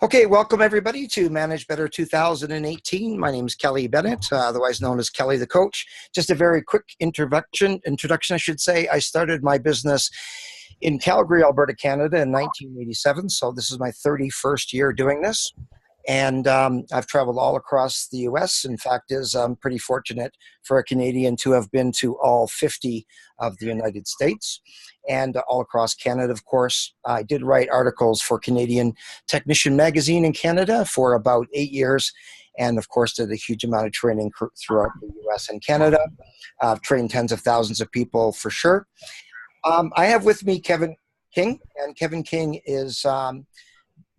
Okay, welcome everybody to Manage Better 2018. My name is Kelly Bennett, otherwise known as Kelly the Coach. Just a very quick introduction, I should say. I started my business in Calgary, Alberta, Canada in 1987. So this is my 31st year doing this. And I've traveled all across the U.S. In fact, I'm pretty fortunate for a Canadian to have been to all 50 of the United States and all across Canada, of course. I did write articles for Canadian Technician Magazine in Canada for about 8 years, and of course did a huge amount of training throughout the U.S. and Canada. I've trained tens of thousands of people for sure. I have with me Kevin King, and Kevin King is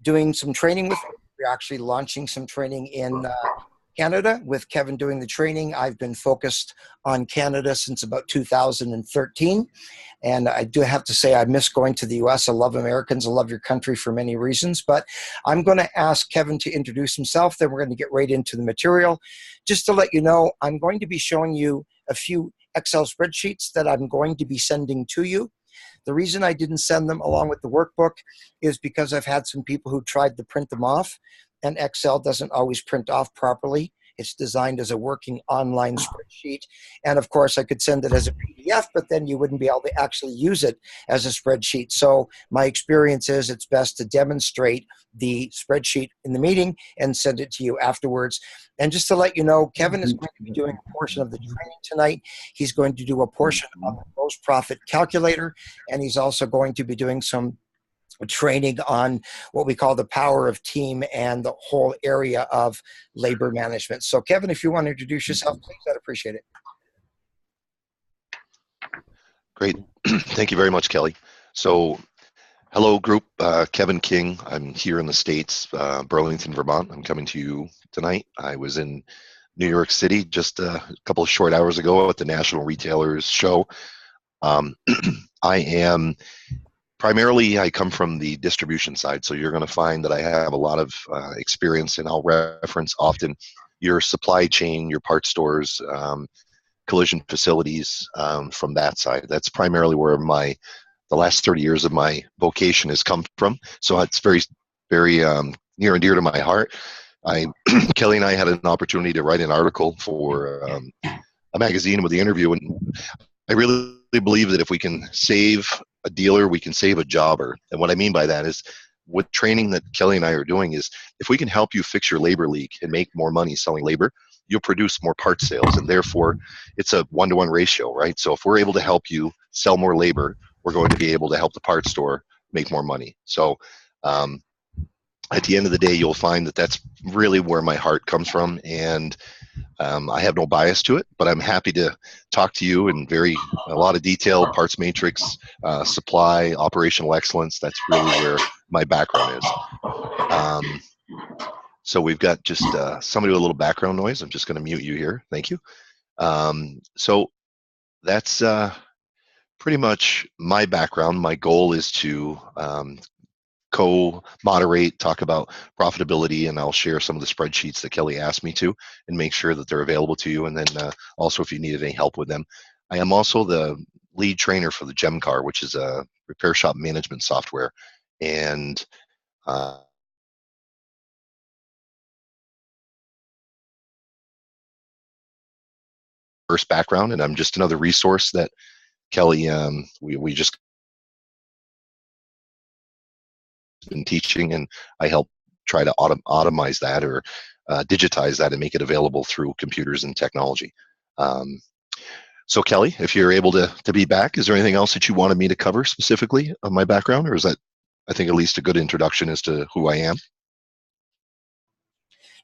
doing some training with me. We're actually launching some training in Canada with Kevin doing the training. I've been focused on Canada since about 2013. And I do have to say I miss going to the US. I love Americans. I love your country for many reasons. But I'm going to ask Kevin to introduce himself. Then we're going to get right into the material. Just to let you know, I'm going to be showing you a few Excel spreadsheets that I'm going to be sending to you. The reason I didn't send them along with the workbook is because I've had some people who tried to print them off, and Excel doesn't always print off properly. It's designed as a working online spreadsheet. And of course, I could send it as a PDF, but then you wouldn't be able to actually use it as a spreadsheet. So my experience is it's best to demonstrate the spreadsheet in the meeting and send it to you afterwards. And just to let you know, Kevin is going to be doing a portion of the training tonight. He's going to do a portion of the gross profit calculator, and he's also going to be doing some training on what we call the power of team and the whole area of labor management. So Kevin, if you want to introduce yourself, please, I'd appreciate it. Great. Thank you very much, Kelly. So hello group, Kevin King. I'm here in the States, Burlington, Vermont. I'm coming to you tonight. I was in New York City just a couple of short hours ago at the National Retailers Show. Primarily, I come from the distribution side, so you're going to find that I have a lot of experience, and I'll reference often your supply chain, your parts stores, collision facilities from that side. That's primarily where the last 30 years of my vocation has come from. So it's very, very near and dear to my heart. Kelly and I had an opportunity to write an article for a magazine with the interview, and I really believe that if we can save a dealer, we can save a jobber. And what I mean by that is, with training that Kelly and I are doing, is if we can help you fix your labor leak and make more money selling labor, you'll produce more part sales, and therefore it's a one-to-one ratio, right? So if we're able to help you sell more labor, we're going to be able to help the parts store make more money. So at the end of the day, you'll find that that's really where my heart comes from, and I have no bias to it, but I'm happy to talk to you in a lot of detail, parts matrix, supply, operational excellence. That's really where my background is. So we've got just somebody with a little background noise. I'm just going to mute you here. Thank you. So that's pretty much my background. My goal is to co-moderate, talk about profitability, and I'll share some of the spreadsheets that Kelly asked me to and make sure that they're available to you. And then also if you needed any help with them. I am also the lead trainer for the GemCar, which is a repair shop management software. And first background, and I'm just another resource that Kelly, we just been teaching, and I help try to automate that or digitize that and make it available through computers and technology. So Kelly, if you're able to be back, is there anything else that you wanted me to cover specifically of my background, or is that, I think, at least a good introduction as to who I am?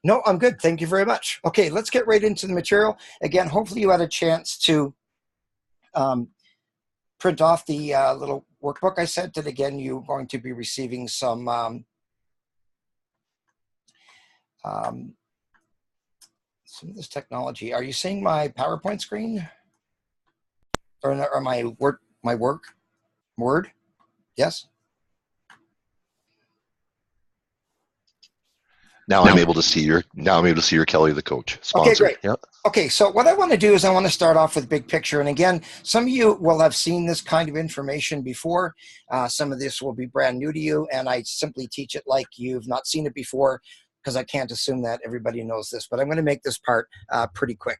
No, I'm good. Thank you very much. Okay, let's get right into the material. Again, hopefully you had a chance to print off the little workbook I sent, and again, you're going to be receiving some of this technology. Are you seeing my PowerPoint screen, or my Word? Yes. Now I'm able to see your Kelly the Coach Okay, sponsored. great. Yeah. Okay, so what I want to do is I want to start off with big picture. And again, some of you will have seen this kind of information before. Some of this will be brand new to you, and I simply teach it like you've not seen it before because I can't assume that everybody knows this. But I'm going to make this part pretty quick.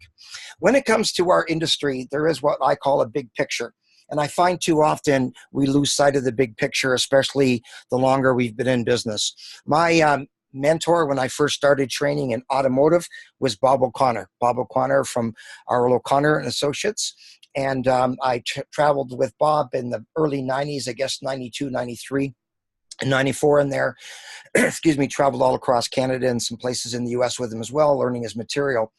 When it comes to our industry, there is what I call a big picture. And I find too often we lose sight of the big picture, especially the longer we've been in business. My mentor when I first started training in automotive was Bob O'Connor. Bob O'Connor from Arl O'Connor and Associates. And I traveled with Bob in the early 90s, I guess 92, 93. And 94 in there, excuse me, traveled all across Canada and some places in the US with him as well, learning his material.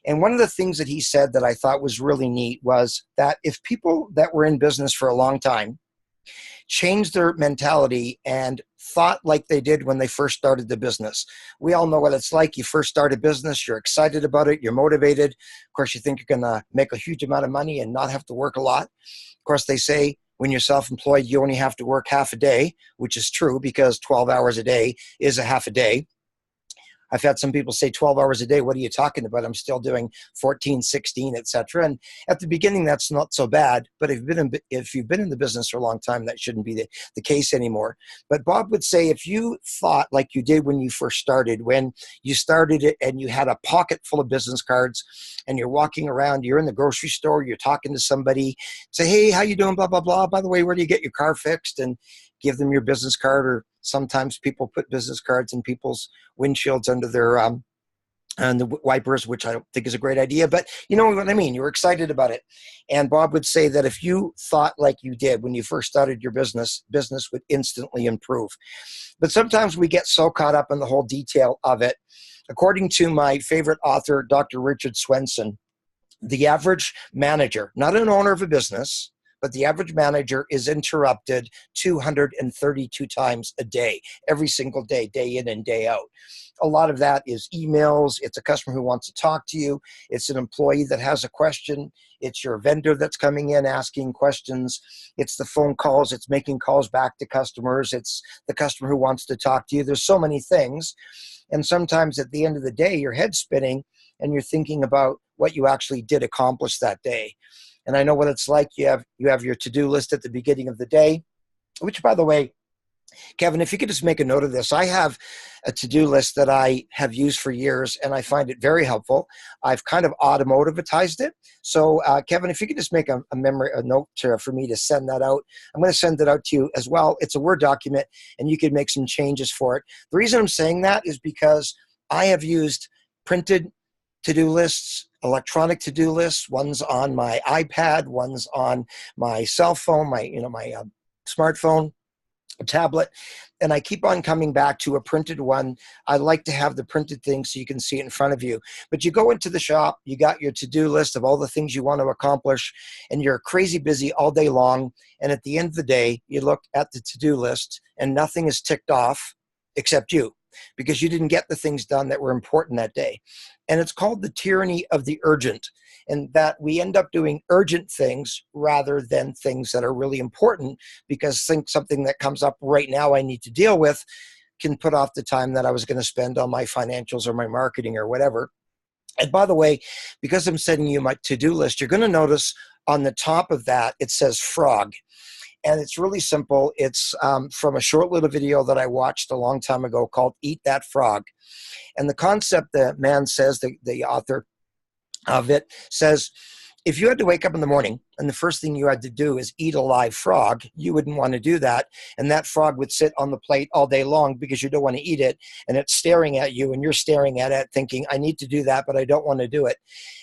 And one of the things that he said that I thought was really neat was that if people that were in business for a long time changed their mentality and thought like they did when they first started the business. We all know what it's like. You first start a business, you're excited about it, you're motivated. Of course, you think you're going to make a huge amount of money and not have to work a lot. Of course, they say when you're self-employed, you only have to work half a day, which is true because 12 hours a day is a half a day. I've had some people say 12 hours a day. What are you talking about? I'm still doing 14, 16, etc. And at the beginning, that's not so bad. But if you've been in the business for a long time, that shouldn't be the case anymore. But Bob would say if you thought like you did when you first started, when you started it and you had a pocket full of business cards and you're walking around, you're in the grocery store, you're talking to somebody, say, hey, how you doing, blah, blah, blah. By the way, where do you get your car fixed? And give them your business card, or sometimes people put business cards in people's windshields under their and the wipers, which I don't think is a great idea, but you know what I mean. You were excited about it. And Bob would say that if you thought like you did when you first started your business would instantly improve. But sometimes we get so caught up in the whole detail of it. According to my favorite author, Dr. Richard Swenson, the average manager, not an owner of a business, but the average manager is interrupted 232 times a day, every single day, day in and day out. A lot of that is emails. It's a customer who wants to talk to you. It's an employee that has a question. It's your vendor that's coming in asking questions. It's the phone calls. It's making calls back to customers. It's the customer who wants to talk to you. There's so many things. And sometimes at the end of the day, your head's spinning and you're thinking about what you actually did accomplish that day. And I know what it's like. You have your to-do list at the beginning of the day, which, by the way, Kevin, if you could just make a note of this. I have a to-do list that I have used for years, and I find it very helpful. I've kind of automotivatized it. So, Kevin, if you could just make a note for me to send that out. I'm going to send it out to you as well. It's a Word document, and you could make some changes for it. The reason I'm saying that is because I have used printed to-do lists, electronic to-do lists. One's on my iPad, one's on my cell phone, my smartphone, a tablet, and I keep on coming back to a printed one. I like to have the printed thing so you can see it in front of you. But you go into the shop, you got your to-do list of all the things you want to accomplish, and you're crazy busy all day long. And at the end of the day, you look at the to-do list and nothing is ticked off except you, because you didn't get the things done that were important that day. And it's called the tyranny of the urgent, and that we end up doing urgent things rather than things that are really important, because something that comes up right now I need to deal with can put off the time that I was going to spend on my financials or my marketing or whatever. And by the way, because I'm sending you my to-do list, you're going to notice on the top of that, it says frog. And it's really simple. It's from a short little video that I watched a long time ago called Eat That Frog. And the concept that man says, the author of it says, if you had to wake up in the morning and the first thing you had to do is eat a live frog, you wouldn't want to do that. And that frog would sit on the plate all day long because you don't want to eat it. And it's staring at you and you're staring at it thinking, I need to do that, but I don't want to do it.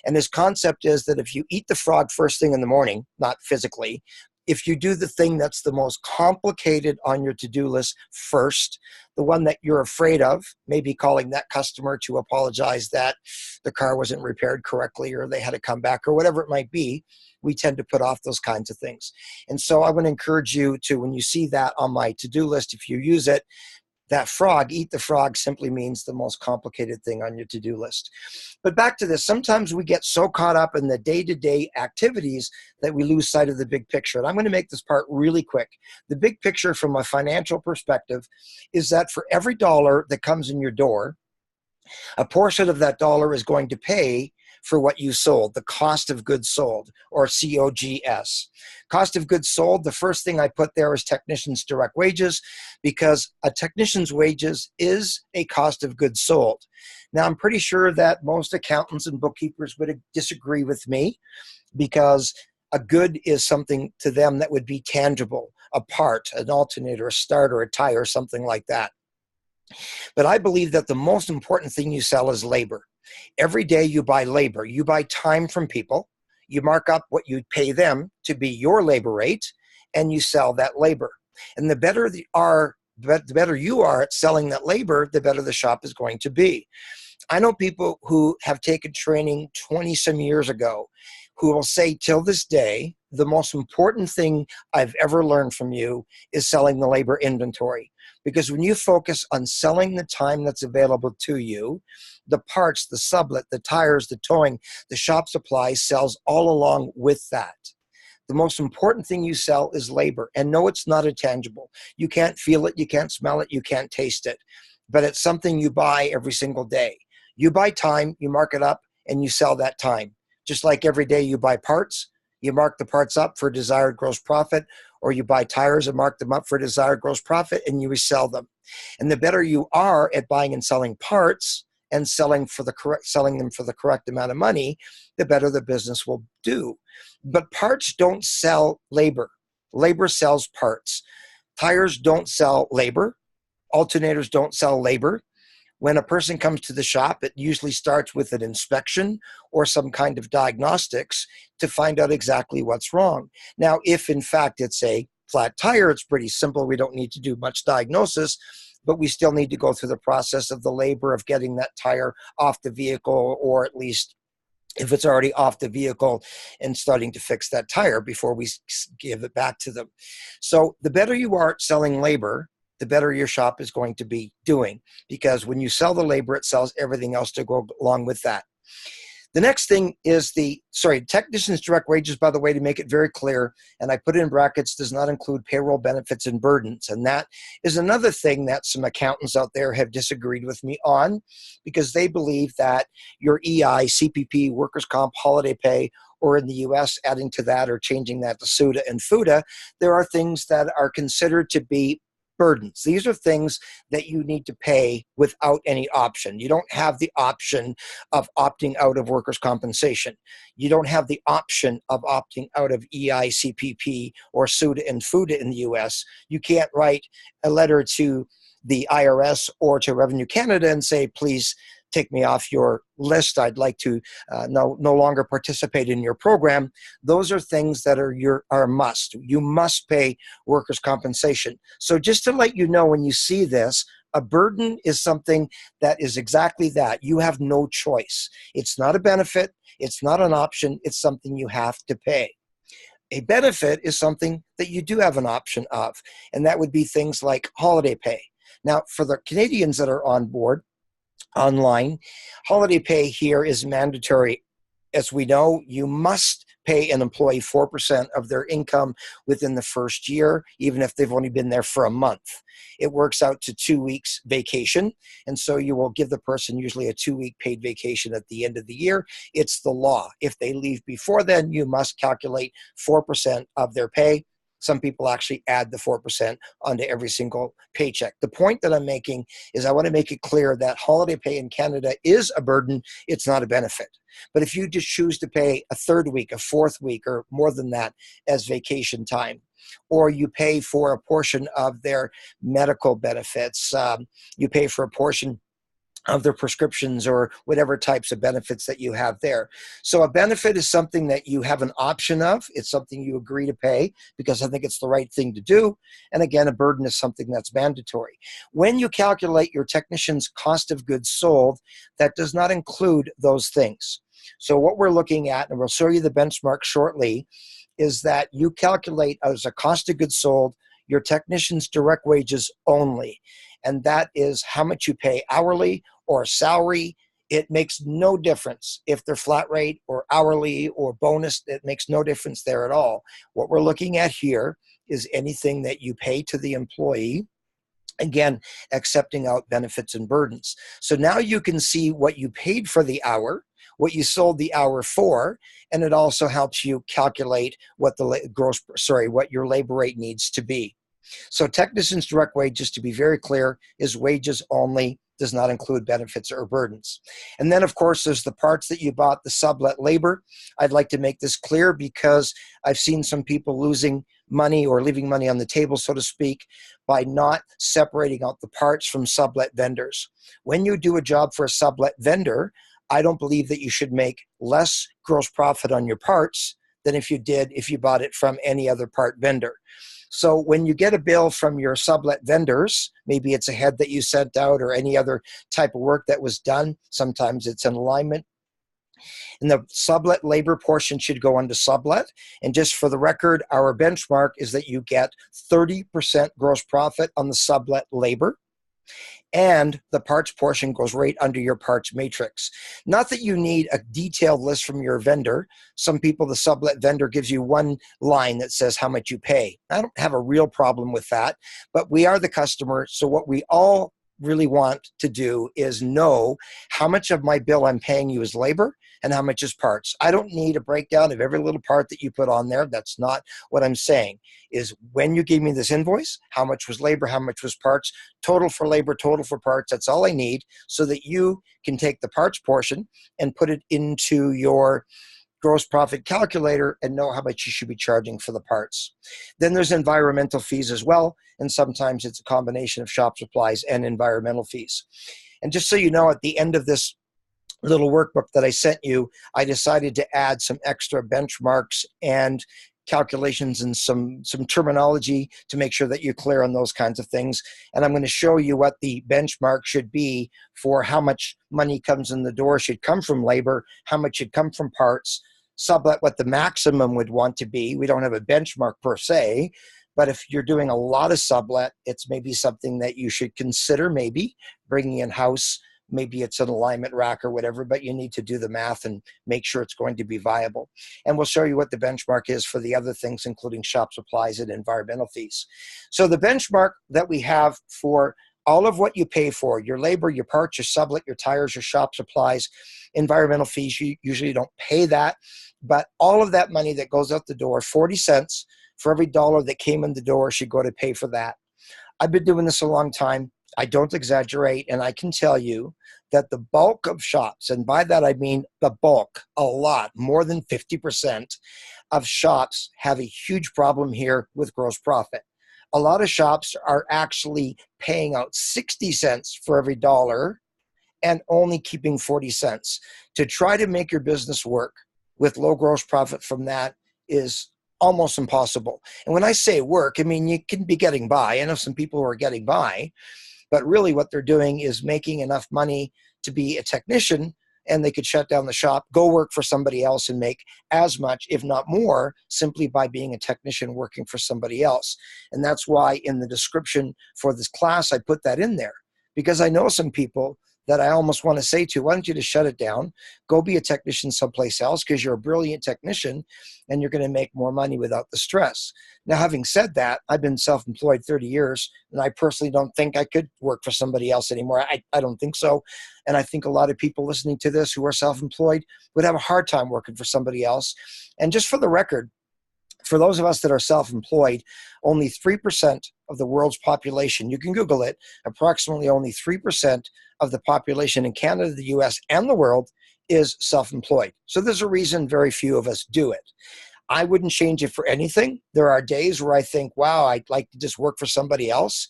And his concept is that if you eat the frog first thing in the morning, not physically, if you do the thing that's the most complicated on your to-do list first, the one that you're afraid of, maybe calling that customer to apologize that the car wasn't repaired correctly or they had to come back or whatever it might be, we tend to put off those kinds of things. And so I want to encourage you to, when you see that on my to-do list, if you use it, that frog, eat the frog, simply means the most complicated thing on your to-do list. But back to this, sometimes we get so caught up in the day-to-day activities that we lose sight of the big picture. And I'm going to make this part really quick. The big picture from a financial perspective is that for every dollar that comes in your door, A portion of that dollar is going to pay for what you sold, the cost of goods sold, or COGS. Cost of goods sold, the first thing I put there is technicians' direct wages, because a technician's wages is a cost of goods sold. Now, I'm pretty sure that most accountants and bookkeepers would disagree with me, because a good is something to them that would be tangible, a part, an alternator, a starter, a tire, something like that. But I believe that the most important thing you sell is labor. Every day you buy labor, you buy time from people, you mark up what you pay them to be your labor rate, and you sell that labor. And the better you are at selling that labor, the better the shop is going to be. I know people who have taken training 20 some years ago who will say till this day, the most important thing I've ever learned from you is selling the labor inventory. Because when you focus on selling the time that's available to you, the parts, the sublet, the tires, the towing, the shop supply sells all along with that. The most important thing you sell is labor. And no, it's not a tangible. You can't feel it, you can't smell it, you can't taste it. But it's something you buy every single day. You buy time, you mark it up, and you sell that time. Just like every day you buy parts, you mark the parts up for desired gross profit, or you buy tires and mark them up for desired gross profit, and you resell them. And the better you are at buying and selling parts and selling them for the correct amount of money, the better the business will do. But parts don't sell labor. Labor sells parts. Tires don't sell labor. Alternators don't sell labor. When a person comes to the shop, it usually starts with an inspection or some kind of diagnostics to find out exactly what's wrong. Now, if in fact it's a flat tire, it's pretty simple. We don't need to do much diagnosis, but we still need to go through the process of the labor of getting that tire off the vehicle, or at least if it's already off the vehicle, and starting to fix that tire before we give it back to them. So the better you are at selling labor, the better your shop is going to be doing, because when you sell the labor, it sells everything else to go along with that. The next thing is technicians' direct wages, by the way, to make it very clear, and I put it in brackets, does not include payroll, benefits, and burdens. And that is another thing that some accountants out there have disagreed with me on, because they believe that your EI, CPP, workers' comp, holiday pay, or in the US, adding to that or changing that to SUTA and FUTA, there are things that are considered to be burdens. These are things that you need to pay without any option. You don't have the option of opting out of workers' compensation. You don't have the option of opting out of EI, CPP, or SUTA and FUTA in the US. You can't write a letter to the IRS or to Revenue Canada and say, please take me off your list. I'd like to no longer participate in your program. Those are things that are a must. You must pay workers' compensation. So just to let you know, when you see this, a burden is something that is exactly that. You have no choice. It's not a benefit. It's not an option. It's something you have to pay. A benefit is something that you do have an option of, and that would be things like holiday pay. Now, for the Canadians that are on board, online, holiday pay here is mandatory. As we know, you must pay an employee 4% of their income within the first year, even if they've only been there for a month. It works out to 2 weeks vacation, and so you will give the person usually a 2-week paid vacation at the end of the year. It's the law. If they leave before then, you must calculate 4% of their pay. Some people actually add the 4% onto every single paycheck. The point that I'm making is I want to make it clear that holiday pay in Canada is a burden. It's not a benefit. But if you just choose to pay a third week, a fourth week, or more than that as vacation time, or you pay for a portion of their medical benefits, you pay for a portion of their prescriptions or whatever types of benefits that you have there. So a benefit is something that you have an option of. It's something you agree to pay because I think it's the right thing to do. And again, a burden is something that's mandatory. When you calculate your technician's cost of goods sold, that does not include those things. So what we're looking at, and we'll show you the benchmark shortly, is that you calculate as a cost of goods sold your technician's direct wages only. And that is how much you pay hourly or salary. It makes no difference if they're flat rate or hourly or bonus. It makes no difference there at all. What we're looking at here is anything that you pay to the employee Again, accepting out benefits and burdens. So now you can see what you paid for the hour, what you sold the hour for, and it also helps you calculate what what your labor rate needs to be. So technician's direct wage, just to be very clear, is wages only, does not include benefits or burdens. And then, of course, there's the parts that you bought, the sublet labor. I'd like to make this clear because I've seen some people losing money or leaving money on the table, so to speak, by not separating out the parts from sublet vendors. When you do a job for a sublet vendor, I don't believe that you should make less gross profit on your parts than if you bought it from any other part vendor. So when you get a bill from your sublet vendors, maybe it's a head that you sent out or any other type of work that was done. Sometimes it's an alignment. And the sublet labor portion should go into sublet. And just for the record, our benchmark is that you get 30% gross profit on the sublet labor. And the parts portion goes right under your parts matrix. Not that you need a detailed list from your vendor. Some people, the sublet vendor gives you one line that says how much you pay. I don't have a real problem with that, but we are the customer. So what we all really want to do is know how much of my bill I'm paying you is labor and how much is parts. I don't need a breakdown of every little part that you put on there. That's not what I'm saying. Is when you gave me this invoice, how much was labor, how much was parts, total for labor, total for parts. That's all I need so that you can take the parts portion and put it into your gross profit calculator and know how much you should be charging for the parts. Then there's environmental fees as well, and sometimes it's a combination of shop supplies and environmental fees. And just so you know, at the end of this little workbook that I sent you, I decided to add some extra benchmarks and calculations and some terminology to make sure that you're clear on those kinds of things. And I'm going to show you what the benchmark should be for how much money comes in the door should come from labor, how much should come from parts, sublet what the maximum would want to be. We don't have a benchmark per se, but if you're doing a lot of sublet, it's maybe something that you should consider maybe bringing in-house. Maybe it's an alignment rack or whatever, but you need to do the math and make sure it's going to be viable. And we'll show you what the benchmark is for the other things, including shop supplies and environmental fees. So the benchmark that we have for all of what you pay for, your labor, your parts, your sublet, your tires, your shop supplies, environmental fees, you usually don't pay that, but all of that money that goes out the door, 40 cents for every dollar that came in the door should go to pay for that. I've been doing this a long time. I don't exaggerate, and I can tell you that the bulk of shops, and by that I mean the bulk, a lot, more than 50% of shops have a huge problem here with gross profit. A lot of shops are actually paying out 60 cents for every dollar and only keeping 40 cents. To try to make your business work with low gross profit from that is almost impossible. And when I say work, I mean you can be getting by. I know some people who are getting by, but really what they're doing is making enough money to be a technician, and they could shut down the shop, go work for somebody else and make as much, if not more, simply by being a technician working for somebody else. And that's why in the description for this class, I put that in there, because I know some people that I almost want to say to, why don't you just shut it down, go be a technician someplace else, because you're a brilliant technician and you're going to make more money without the stress. Now, having said that, I've been self-employed 30 years, and I personally don't think I could work for somebody else anymore. I don't think so. And I think a lot of people listening to this who are self-employed would have a hard time working for somebody else. And just for the record, for those of us that are self-employed, only 3% of the world's population, you can Google it, approximately only 3% of the population in Canada, the US, and the world is self-employed. So there's a reason very few of us do it. I wouldn't change it for anything. There are days where I think, wow, I'd like to just work for somebody else.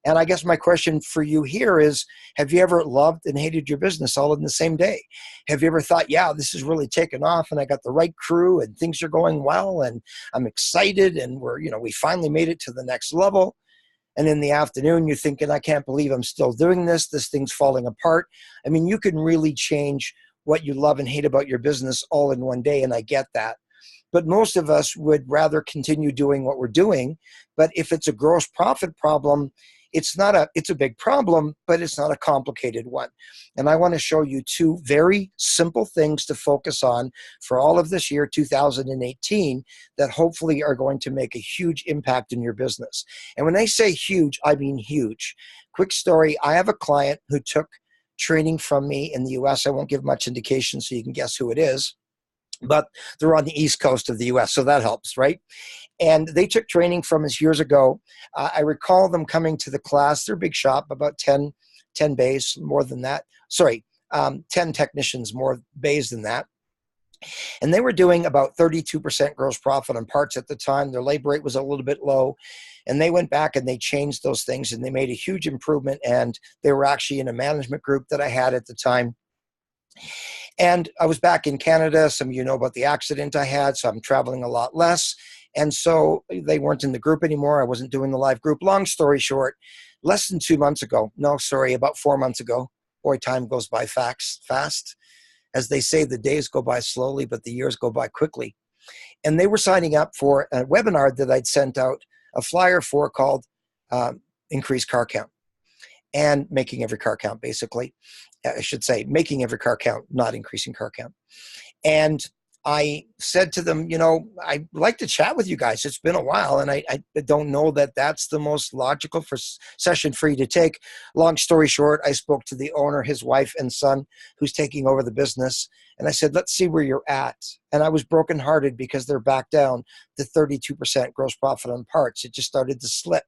And I guess my question for you here is, have you ever loved and hated your business all in the same day? Have you ever thought, yeah, this is really taken off and I got the right crew and things are going well and I'm excited and we finally made it to the next level. And in the afternoon, you're thinking, I can't believe I'm still doing this. This thing's falling apart. I mean, you can really change what you love and hate about your business all in one day, and I get that. But most of us would rather continue doing what we're doing. But if it's a gross profit problem, it's a big problem, but it's not a complicated one. And I want to show you two very simple things to focus on for all of this year, 2018, that hopefully are going to make a huge impact in your business. And when I say huge, I mean huge. Quick story, I have a client who took training from me in the US. I won't give much indication so you can guess who it is, but they're on the East Coast of the US, so that helps, right? And they took training from us years ago. I recall them coming to the class. They're a big shop, about 10 bays, more than that. Sorry, 10 technicians, more bays than that. And they were doing about 32% gross profit on parts at the time. Their labor rate was a little bit low. And they went back and they changed those things and they made a huge improvement. And they were actually in a management group that I had at the time. And I was back in Canada. Some of you know about the accident I had, so I'm traveling a lot less. And so they weren't in the group anymore. I wasn't doing the live group. Long story short, less than 2 months ago, no, sorry, about 4 months ago, boy, time goes by fast. As they say, the days go by slowly, but the years go by quickly. And they were signing up for a webinar that I'd sent out a flyer for called Increase Car Count and Making Every Car Count, basically. I should say making every car count, not increasing car count. And I said to them, you know, I'd like to chat with you guys. It's been a while, and I don't know that that's the most logical session for you to take. Long story short, I spoke to the owner, his wife and son, who's taking over the business. And I said, let's see where you're at. And I was brokenhearted because they're back down to 32% gross profit on parts. It just started to slip.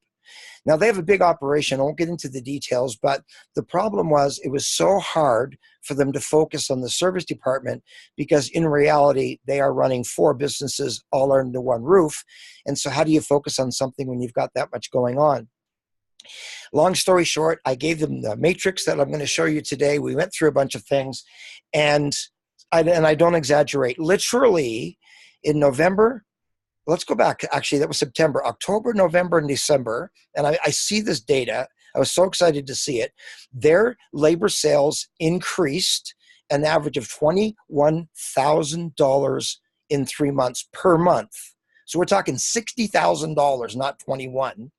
Now, they have a big operation. I won't get into the details, but the problem was it was so hard for them to focus on the service department because in reality, they are running 4 businesses all under one roof. And so how do you focus on something when you've got that much going on? Long story short, I gave them the matrix that I'm going to show you today. We went through a bunch of things, and I don't exaggerate. Literally in November, let's go back. Actually, that was September, October, November, and December. And I see this data. I was so excited to see it. Their labor sales increased an average of $21,000 in 3 months per month. So we're talking $60,000, not 21.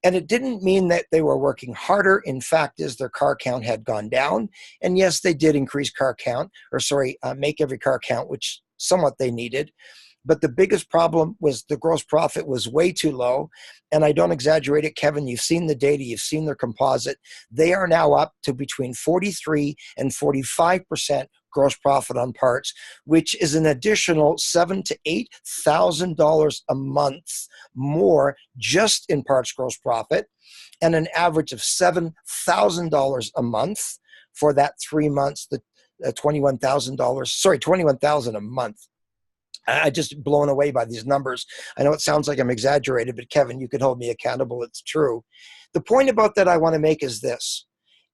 And it didn't mean that they were working harder. In fact, their car count had gone down. And yes, they did increase make every car count, which somewhat they needed. But the biggest problem was the gross profit was way too low. And I don't exaggerate it, Kevin. You've seen the data. You've seen their composite. They are now up to between 43 and 45% gross profit on parts, which is an additional $7,000 to $8,000 a month more just in parts gross profit, and an average of $7,000 a month for that 3 months, the $21,000 a month. I just blown away by these numbers. I know it sounds like I'm exaggerated, but Kevin, you can hold me accountable. It's true. The point about that I want to make is this,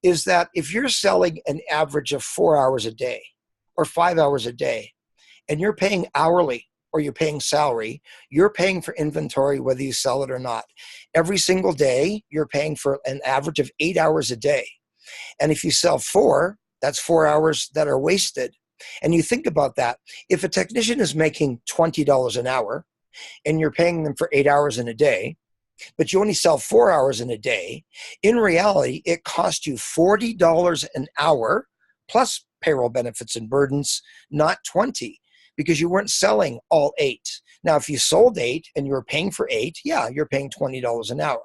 is that if you're selling an average of 4 hours a day or 5 hours a day, and you're paying hourly or you're paying salary, you're paying for inventory whether you sell it or not. Every single day, you're paying for an average of 8 hours a day. And if you sell 4, that's 4 hours that are wasted. And you think about that. If a technician is making $20 an hour and you're paying them for 8 hours in a day, but you only sell 4 hours in a day, in reality, it costs you $40 an hour plus payroll benefits and burdens, not 20, because you weren't selling all 8. Now, if you sold 8 and you were paying for 8, yeah, you're paying $20 an hour.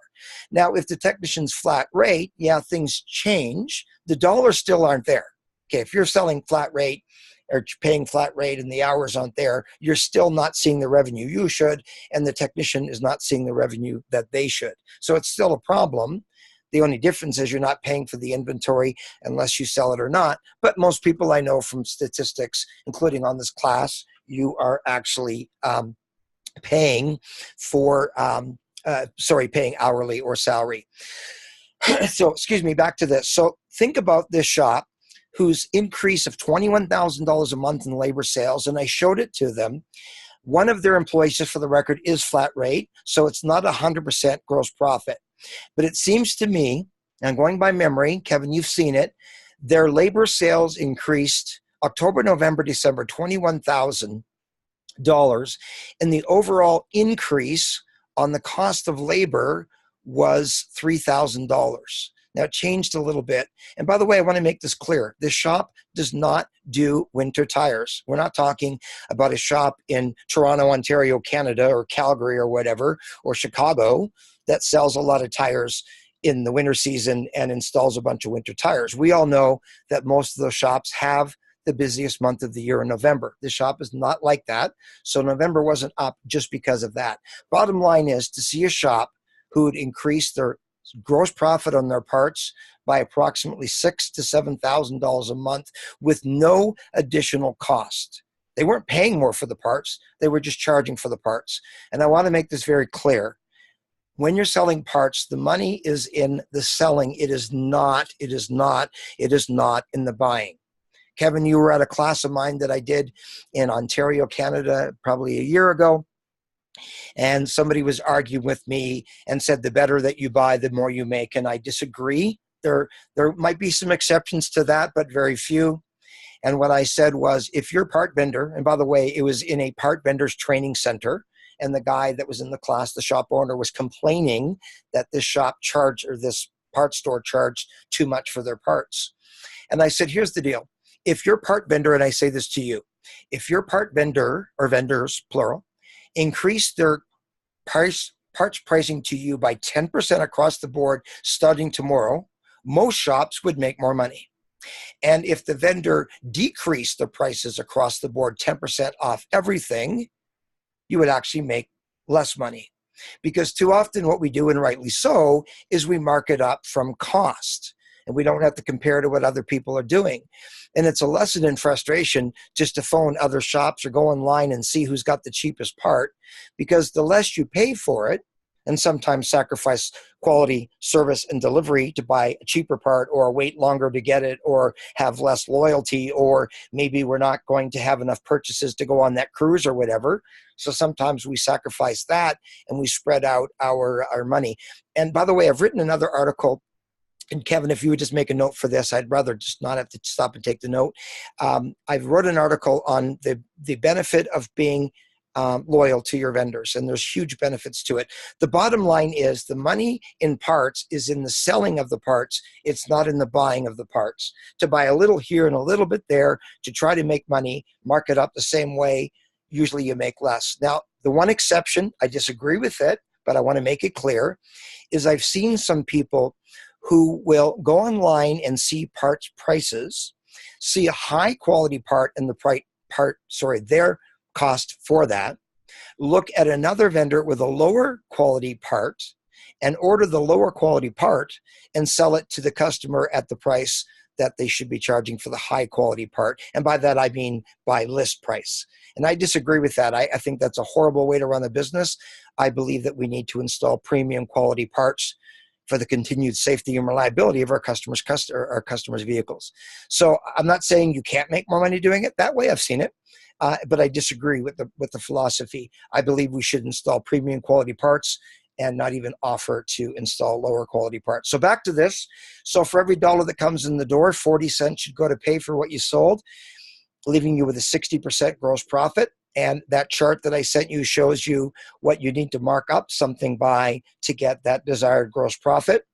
Now, if the technician's flat rate, yeah, things change. The dollars still aren't there. Okay, if you're selling flat rate or paying flat rate and the hours aren't there, you're still not seeing the revenue you should, and the technician is not seeing the revenue that they should. So it's still a problem. The only difference is you're not paying for the inventory unless you sell it or not. But most people I know from statistics, including on this class, you are actually paying hourly or salary. So, excuse me, back to this. So think about this shop whose increase of $21,000 a month in labor sales, and I showed it to them. One of their employees, just for the record, is flat rate, so it's not 100% gross profit. But it seems to me, and I'm going by memory, Kevin, you've seen it, their labor sales increased October, November, December, $21,000, and the overall increase on the cost of labor was $3,000. Now it changed a little bit. And by the way, I want to make this clear. This shop does not do winter tires. We're not talking about a shop in Toronto, Ontario, Canada, or Calgary or whatever, or Chicago that sells a lot of tires in the winter season and installs a bunch of winter tires. We all know that most of those shops have the busiest month of the year in November. This shop is not like that. So November wasn't up just because of that. Bottom line is to see a shop who would increase their gross profit on their parts by approximately $6,000 to $7,000 a month with no additional cost. They weren't paying more for the parts. They were just charging for the parts. And I want to make this very clear. When you're selling parts, the money is in the selling. It is not in the buying. Kevin, you were at a class of mine that I did in Ontario, Canada, probably a year ago. And somebody was arguing with me and said, the better that you buy, the more you make. And I disagree. There might be some exceptions to that, but very few. And what I said was, if your part vendor, and by the way, it was in a part vendor's training center, and the guy that was in the class, the shop owner, was complaining that this shop charged, or this part store charged too much for their parts. And I said, here's the deal. If your part vendor, and I say this to you, if your part vendor, or vendors, plural, increase their parts pricing to you by 10% across the board starting tomorrow, most shops would make more money. And if the vendor decreased the prices across the board 10% off everything, you would actually make less money. Because too often what we do, and rightly so, is we mark it up from cost. And we don't have to compare to what other people are doing. And it's a lesson in frustration just to phone other shops or go online and see who's got the cheapest part, because the less you pay for it, and sometimes sacrifice quality, service, and delivery to buy a cheaper part, or wait longer to get it, or have less loyalty, or maybe we're not going to have enough purchases to go on that cruise or whatever. So sometimes we sacrifice that and we spread out our money. And by the way, I've written another article. And Kevin, if you would just make a note for this, I'd rather just not have to stop and take the note. I've wrote an article on the benefit of being loyal to your vendors, and there's huge benefits to it. The bottom line is the money in parts is in the selling of the parts. It's not in the buying of the parts. To buy a little here and a little bit there to try to make money, mark it up the same way, usually you make less. Now, the one exception, I disagree with it, but I want to make it clear, is I've seen some people who will go online and see parts prices, see a high quality part and their cost for that, look at another vendor with a lower quality part and order the lower quality part and sell it to the customer at the price that they should be charging for the high quality part. And by that, I mean by list price. And I disagree with that. I think that's a horrible way to run a business. I believe that we need to install premium quality parts for the continued safety and reliability of our customers' vehicles. So I'm not saying you can't make more money doing it that way. I've seen it. But I disagree with the philosophy. I believe we should install premium quality parts and not even offer to install lower quality parts. So back to this. So for every dollar that comes in the door, 40 cents should go to pay for what you sold, leaving you with a 60% gross profit. And that chart that I sent you shows you what you need to mark up something by to get that desired gross profit.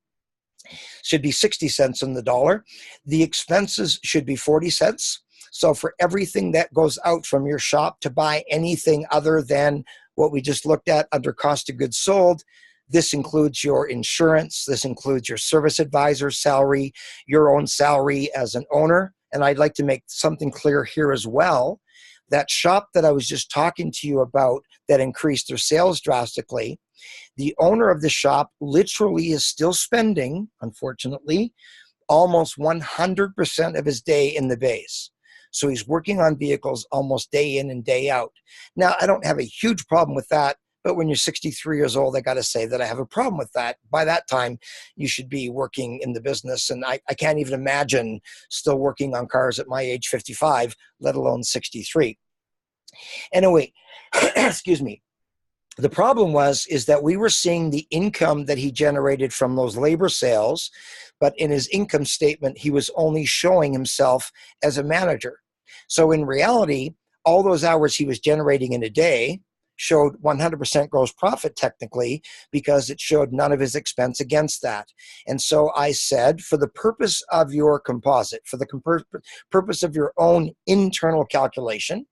Should be 60 cents on the dollar. The expenses should be 40 cents. So for everything that goes out from your shop to buy anything other than what we just looked at under cost of goods sold, this includes your insurance, this includes your service advisor's salary, your own salary as an owner. And I'd like to make something clear here as well. That shop that I was just talking to you about that increased their sales drastically, the owner of the shop literally is still spending, unfortunately, almost 100% of his day in the bays. So he's working on vehicles almost day in and day out. Now, I don't have a huge problem with that, but when you're 63 years old, I got to say that I have a problem with that. By that time, you should be working in the business. And I can't even imagine still working on cars at my age 55, let alone 63. Anyway, excuse me. The problem is that we were seeing the income that he generated from those labor sales, but in his income statement, he was only showing himself as a manager. So in reality, all those hours he was generating in a day showed 100% gross profit technically because it showed none of his expense against that. And so I said, for the purpose of your composite, for the purpose of your own internal calculation,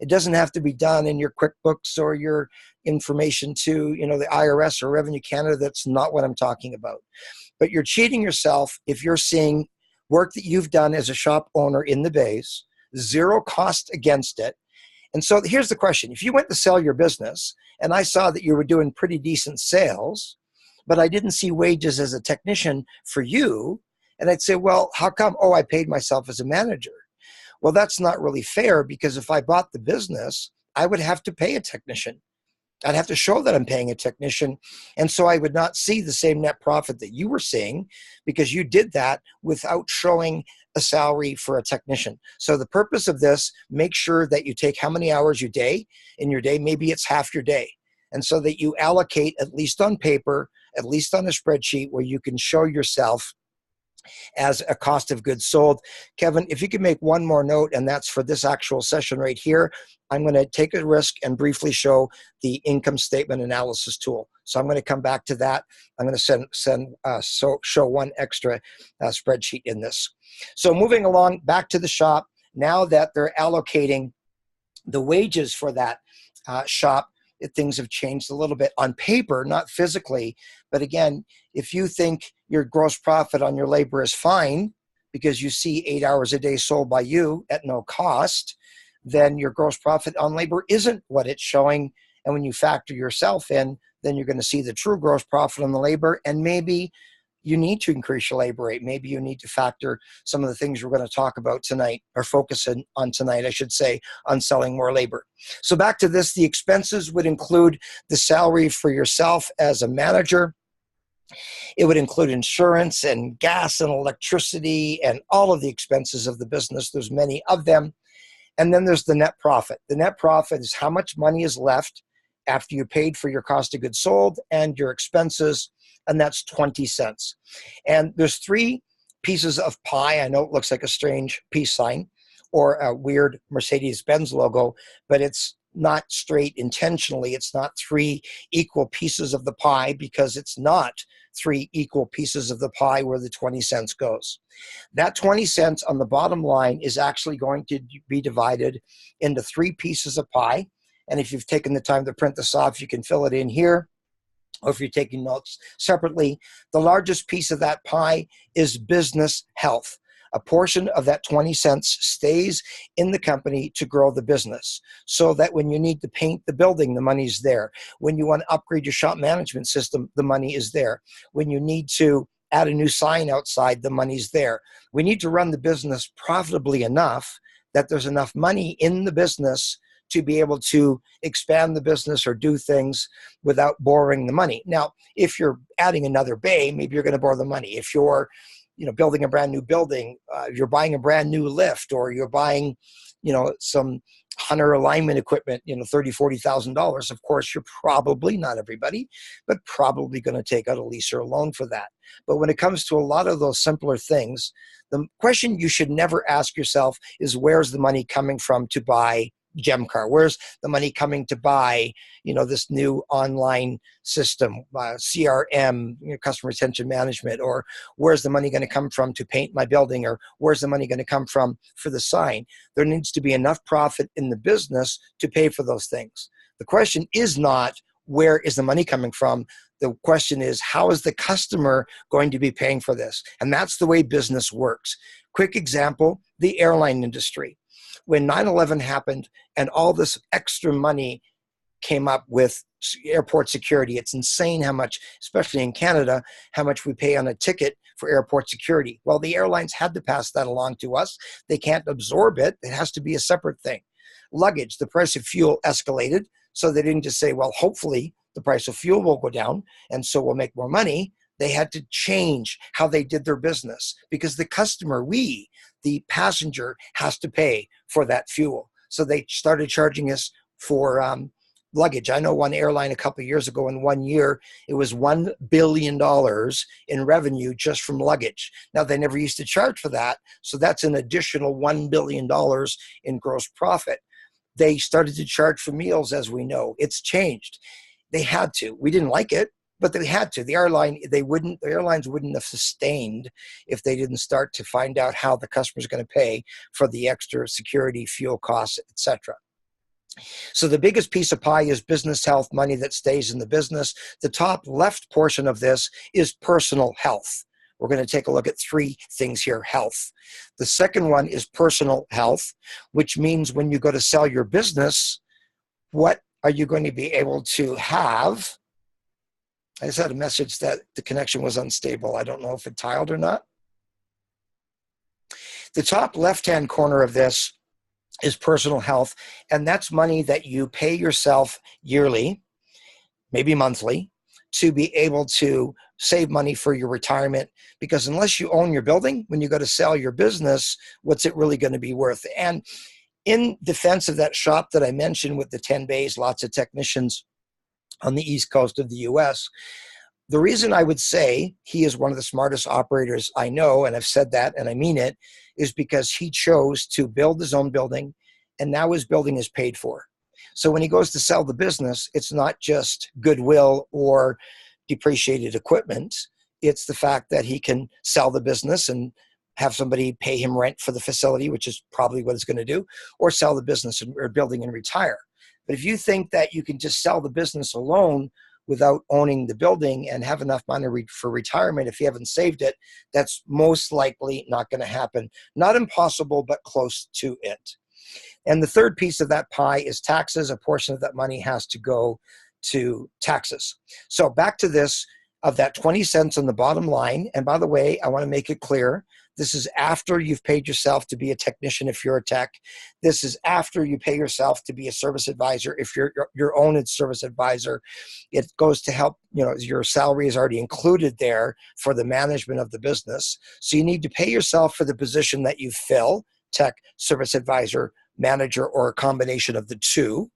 it doesn't have to be done in your QuickBooks or your information to, the IRS or Revenue Canada. That's not what I'm talking about. But you're cheating yourself if you're seeing work that you've done as a shop owner in the Bays, zero cost against it. And so here's the question. If you went to sell your business and I saw that you were doing pretty decent sales, but I didn't see wages as a technician for you, and I'd say, well, how come? Oh, I paid myself as a manager. Well, that's not really fair, because if I bought the business, I would have to pay a technician. I'd have to show that I'm paying a technician. And so I would not see the same net profit that you were seeing, because you did that without showing a salary for a technician. So the purpose of this, make sure that you take how many hours in your day, maybe it's half your day. And so that you allocate, at least on paper, at least on a spreadsheet, where you can show yourself as a cost of goods sold. Kevin, if you could make one more note, and that's for this actual session right here, I'm going to take a risk and briefly show the income statement analysis tool. So I'm going to come back to that. I'm going to show one extra spreadsheet in this. So moving along back to the shop, now that they're allocating the wages for that shop, things have changed a little bit on paper, not physically. But again, if you think your gross profit on your labor is fine because you see 8 hours a day sold by you at no cost, then your gross profit on labor isn't what it's showing. And when you factor yourself in, then you're going to see the true gross profit on the labor. And maybe you need to increase your labor rate. Maybe you need to factor some of the things we're going to talk about tonight, or focus on tonight, I should say, on selling more labor. So back to this, the expenses would include the salary for yourself as a manager. It would include insurance and gas and electricity and all of the expenses of the business. There's many of them. And then there's the net profit. The net profit is how much money is left after you paid for your cost of goods sold and your expenses, and that's 20 cents. And there's three pieces of pie. I know it looks like a strange peace sign or a weird Mercedes-Benz logo, but it's not straight intentionally. It's not three equal pieces of the pie, because it's not three equal pieces of the pie where the 20 cents goes. That 20 cents on the bottom line is actually going to be divided into three pieces of pie. And if you've taken the time to print this off, you can fill it in here. Or if you're taking notes separately, the largest piece of that pie is business health. A portion of that 20 cents stays in the company to grow the business, so that when you need to paint the building, the money's there. When you want to upgrade your shop management system, the money is there. When you need to add a new sign outside, the money's there. We need to run the business profitably enough that there's enough money in the business to be able to expand the business or do things without borrowing the money. Now, if you're adding another bay, maybe you're going to borrow the money. If you're building a brand new building, you're buying a brand new lift, or you're buying, some Hunter alignment equipment, $30,000, $40,000. Of course, you're probably, not everybody, but probably going to take out a lease or a loan for that. But when it comes to a lot of those simpler things, the question you should never ask yourself is, where's the money coming from to buy GemCar? Where's the money coming to buy, this new online system, CRM, customer retention management? Or where's the money going to come from to paint my building? Or where's the money going to come from for the sign? There needs to be enough profit in the business to pay for those things. The question is not, where is the money coming from? The question is, how is the customer going to be paying for this? And that's the way business works. Quick example, the airline industry. When 9/11 happened and all this extra money came up with airport security, it's insane how much, especially in Canada, how much we pay on a ticket for airport security. Well, the airlines had to pass that along to us. They can't absorb it. It has to be a separate thing. Luggage, the price of fuel escalated, so they didn't just say, well, hopefully the price of fuel will go down and so we'll make more money. They had to change how they did their business, because the customer, the passenger, has to pay for that fuel. So they started charging us for luggage. I know one airline a couple of years ago, in 1 year, it was $1 billion in revenue just from luggage. Now, they never used to charge for that, so that's an additional $1 billion in gross profit. They started to charge for meals, as we know. It's changed. They had to. We didn't like it, but they had to. The airlines wouldn't have sustained if they didn't start to find out how the customer's going to pay for the extra security, fuel costs, etc. So the biggest piece of pie is business health, money that stays in the business. The top left portion of this is personal health. We're going to take a look at three things here. Health. The second one is personal health, which means when you go to sell your business, what are you going to be able to have? I just had a message that the connection was unstable. I don't know if it tiled or not. The top left-hand corner of this is personal health, and that's money that you pay yourself yearly, maybe monthly, to be able to save money for your retirement, because unless you own your building, when you go to sell your business, what's it really going to be worth? And in defense of that shop that I mentioned with the 10 bays, lots of technicians on the East Coast of the US, the reason I would say he is one of the smartest operators I know, and I've said that and I mean it, is because he chose to build his own building, and now his building is paid for. So when he goes to sell the business, it's not just goodwill or depreciated equipment. It's the fact that he can sell the business and have somebody pay him rent for the facility, which is probably what it's going to do, or sell the business or building and retire. But if you think that you can just sell the business alone without owning the building and have enough money for retirement, if you haven't saved it, that's most likely not going to happen. Not impossible, but close to it. And the third piece of that pie is taxes. A portion of that money has to go to taxes. So back to this, of that 20 cents on the bottom line. And by the way, I want to make it clear, this is after you've paid yourself to be a technician if you're a tech. This is after you pay yourself to be a service advisor if you're your own service advisor. It goes to help, your salary is already included there for the management of the business. So you need to pay yourself for the position that you fill, tech, service advisor, manager, or a combination of the two.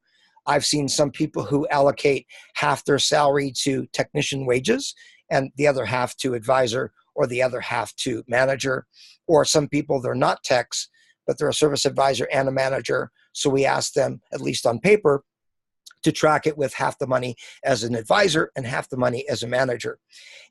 I've seen some people who allocate half their salary to technician wages and the other half to advisor, or the other half to manager. Or some people, they're not techs, but they're a service advisor and a manager. So we ask them, at least on paper, to track it with half the money as an advisor and half the money as a manager.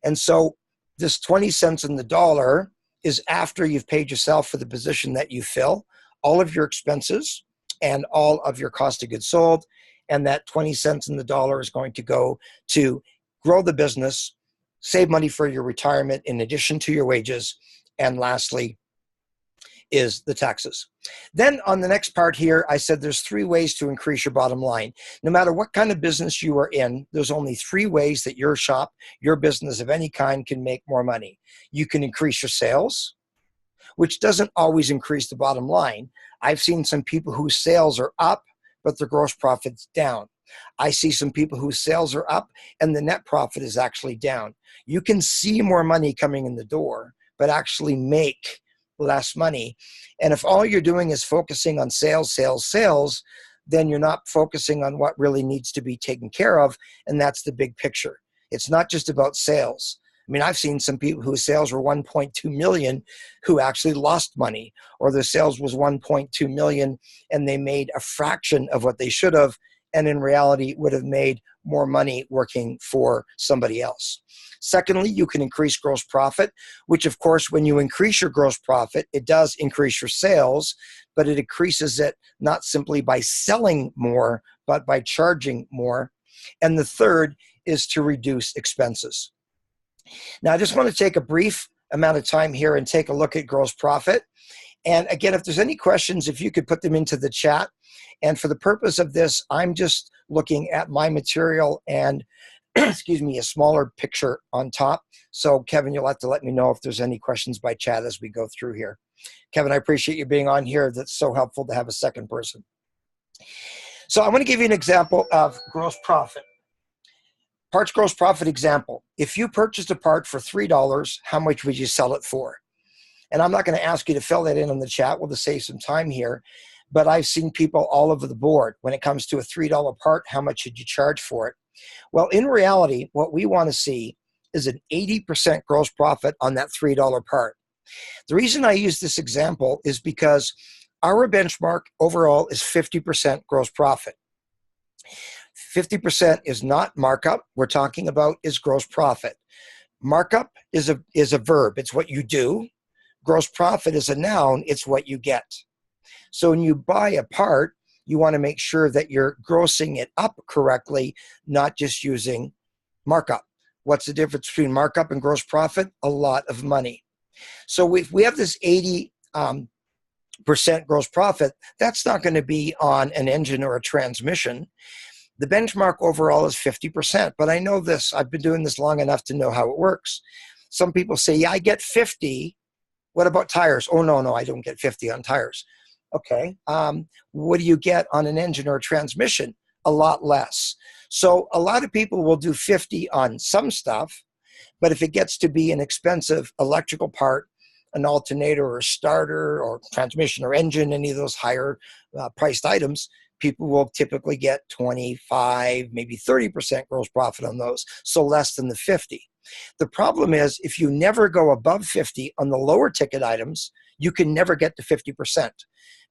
And so this 20 cents on the dollar is after you've paid yourself for the position that you fill, all of your expenses and all of your cost of goods sold. And that 20 cents in the dollar is going to go to grow the business, save money for your retirement in addition to your wages, and lastly is the taxes. Then on the next part here, I said there's three ways to increase your bottom line. No matter what kind of business you are in, there's only three ways that your shop, your business of any kind, can make more money. You can increase your sales, which doesn't always increase the bottom line. I've seen some people whose sales are up, but their gross profit's down. I see some people whose sales are up and the net profit is actually down. You can see more money coming in the door, but actually make less money. And if all you're doing is focusing on sales, sales, sales, then you're not focusing on what really needs to be taken care of, and that's the big picture. It's not just about sales. I mean, I've seen some people whose sales were 1.2 million who actually lost money, or their sales was 1.2 million and they made a fraction of what they should have, and in reality would have made more money working for somebody else. Secondly, you can increase gross profit, which of course, when you increase your gross profit, it does increase your sales, but it increases it not simply by selling more, but by charging more. And the third is to reduce expenses. Now, I just want to take a brief amount of time here and take a look at gross profit. And again, if there's any questions, if you could put them into the chat. And for the purpose of this, I'm just looking at my material and, excuse me, a smaller picture on top. So Kevin, you'll have to let me know if there's any questions by chat as we go through here. Kevin, I appreciate you being on here. That's so helpful to have a second person. So I'm going to give you an example of gross profit. Parts gross profit example. If you purchased a part for $3, how much would you sell it for? And I'm not going to ask you to fill that in on the chat. We'll just save some time here. But I've seen people all over the board. When it comes to a $3 part, how much should you charge for it? Well, in reality, what we want to see is an 80% gross profit on that $3 part. The reason I use this example is because Our benchmark overall is 50% gross profit. 50% is not markup. We're talking about is gross profit. Markup is a verb. It's what you do. Gross profit is a noun. It's what you get. So when you buy a part, you want to make sure that you're grossing it up correctly, not just using markup. What's the difference between markup and gross profit? A lot of money. So we have this 80% gross profit. That's not going to be on an engine or a transmission. The benchmark overall is 50%, but I know this. I've been doing this long enough to know how it works. Some people say, yeah, I get 50. What about tires? Oh, no, I don't get 50 on tires. Okay. What do you get on an engine or a transmission? A lot less. So a lot of people will do 50 on some stuff, but if it gets to be an expensive electrical part, an alternator or a starter or transmission or engine, any of those higher priced items, people will typically get 25, maybe 30% gross profit on those, so less than the 50. The problem is if you never go above 50 on the lower ticket items, you can never get to 50%.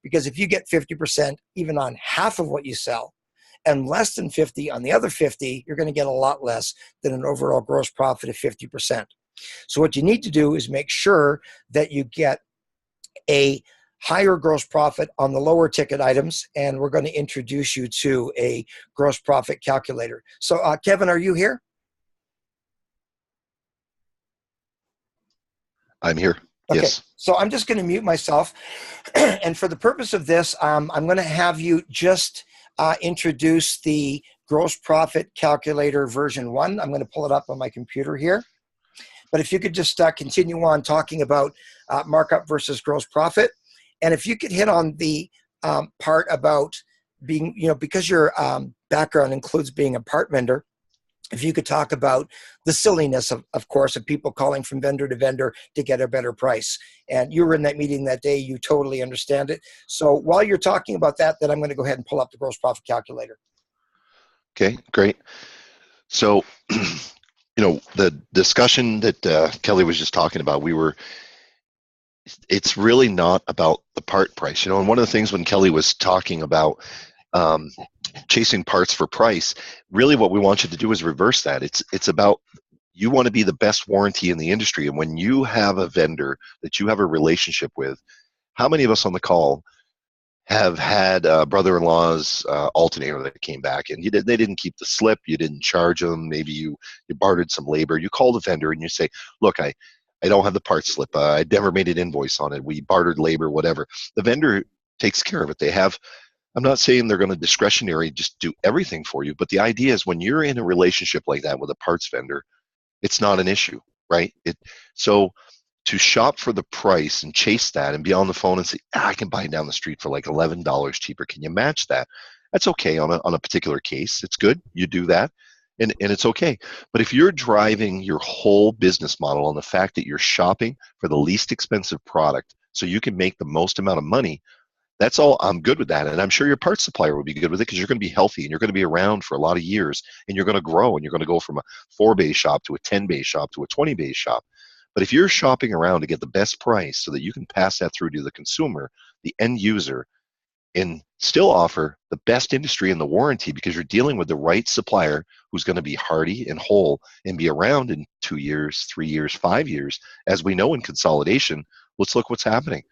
Because if you get 50% even on half of what you sell and less than 50 on the other 50, you're going to get a lot less than an overall gross profit of 50%. So what you need to do is make sure that you get a higher gross profit on the lower ticket items, and we're going to introduce you to a gross profit calculator. So Kevin, are you here? I'm here. Okay, Yes. so I'm just going to mute myself. And for the purpose of this, I'm going to have you just introduce the gross profit calculator version 1. I'm going to pull it up on my computer here. But if you could just continue on talking about markup versus gross profit. And if you could hit on the part about being, because your background includes being a part vendor, if you could talk about the silliness, of course, of people calling from vendor to vendor to get a better price. And you were in that meeting that day. You totally understand it. So while you're talking about that, then I'm going to go ahead and pull up the gross profit calculator. Okay, great. So, the discussion that Kelly was just talking about, it's really not about the part price, and one of the things when Kelly was talking about chasing parts for price, really what we want you to do is reverse that. It's about, you want to be the best warranty in the industry. And when you have a vendor that you have a relationship with, how many of us on the call have had brother-in-law's alternator that came back and they didn't keep the slip, you didn't charge them, maybe you bartered some labor, you call the vendor and you say, look, I don't have the part slip, I never made an invoice on it, we bartered labor, whatever. The vendor takes care of it. I'm not saying they're going to discretionary just do everything for you, but the idea is when you're in a relationship like that with a parts vendor, it's not an issue, right? So to shop for the price and chase that and be on the phone and say, I can buy it down the street for like $11 cheaper. Can you match that? That's okay on a particular case. It's good. You do that. And it's okay. But if you're driving your whole business model on the fact that you're shopping for the least expensive product so you can make the most amount of money, that's all. I'm good with that. And I'm sure your parts supplier will be good with it because you're going to be healthy and you're going to be around for a lot of years and you're going to grow and you're going to go from a 4-bay shop to a 10-bay shop to a 20-bay shop. But if you're shopping around to get the best price so that you can pass that through to the consumer, the end user, and still offer the best industry in the warranty because you're dealing with the right supplier who's going to be hardy and whole and be around in 2 years, 3 years, 5 years, as we know in consolidation, let's look what's happening.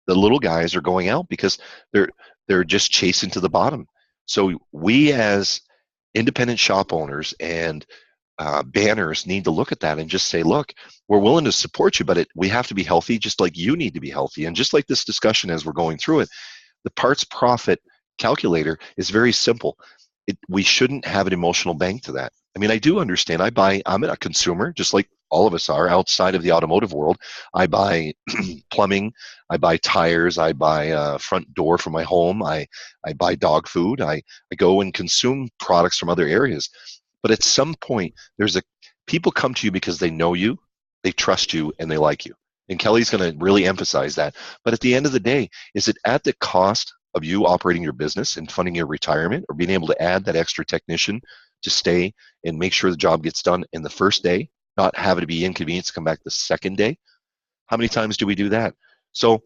The little guys are going out because they're just chasing to the bottom. So we as independent shop owners and banners need to look at that and just say, look, we're willing to support you, but we have to be healthy just like you need to be healthy. And just like this discussion as we're going through it, the parts profit calculator is very simple. We shouldn't have an emotional bank to that. I mean, I do understand. I'm a consumer, just like all of us are outside of the automotive world. I buy plumbing, I buy tires, I buy a front door for my home, I buy dog food, I go and consume products from other areas. But at some point, people come to you because they know you, they trust you, and they like you. And Kelly's going to really emphasize that. But at the end of the day, is it at the cost of you operating your business and funding your retirement or being able to add that extra technician to stay and make sure the job gets done in the first day, not have it be inconvenience to come back the second day? How many times do we do that? So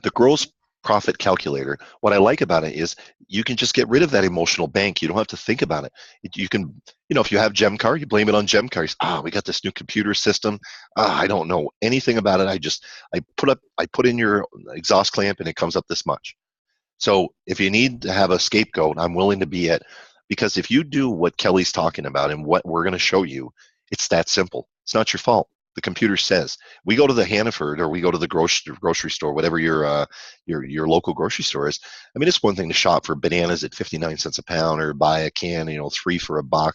the gross profit calculator. What I like about it is you can just get rid of that emotional bank. You don't have to think about it. You can, if you have Gemcar, you blame it on Gemcar. We got this new computer system. I don't know anything about it. I put in your exhaust clamp and it comes up this much. So if you need to have a scapegoat, I'm willing to be it. Because if you do what Kelly's talking about and what we're going to show you, it's that simple. It's not your fault. The computer says. We go to the Hannaford or we go to the grocery store, whatever your local grocery store is. I mean, it's one thing to shop for bananas at 59 cents a pound or buy a can, 3 for $1,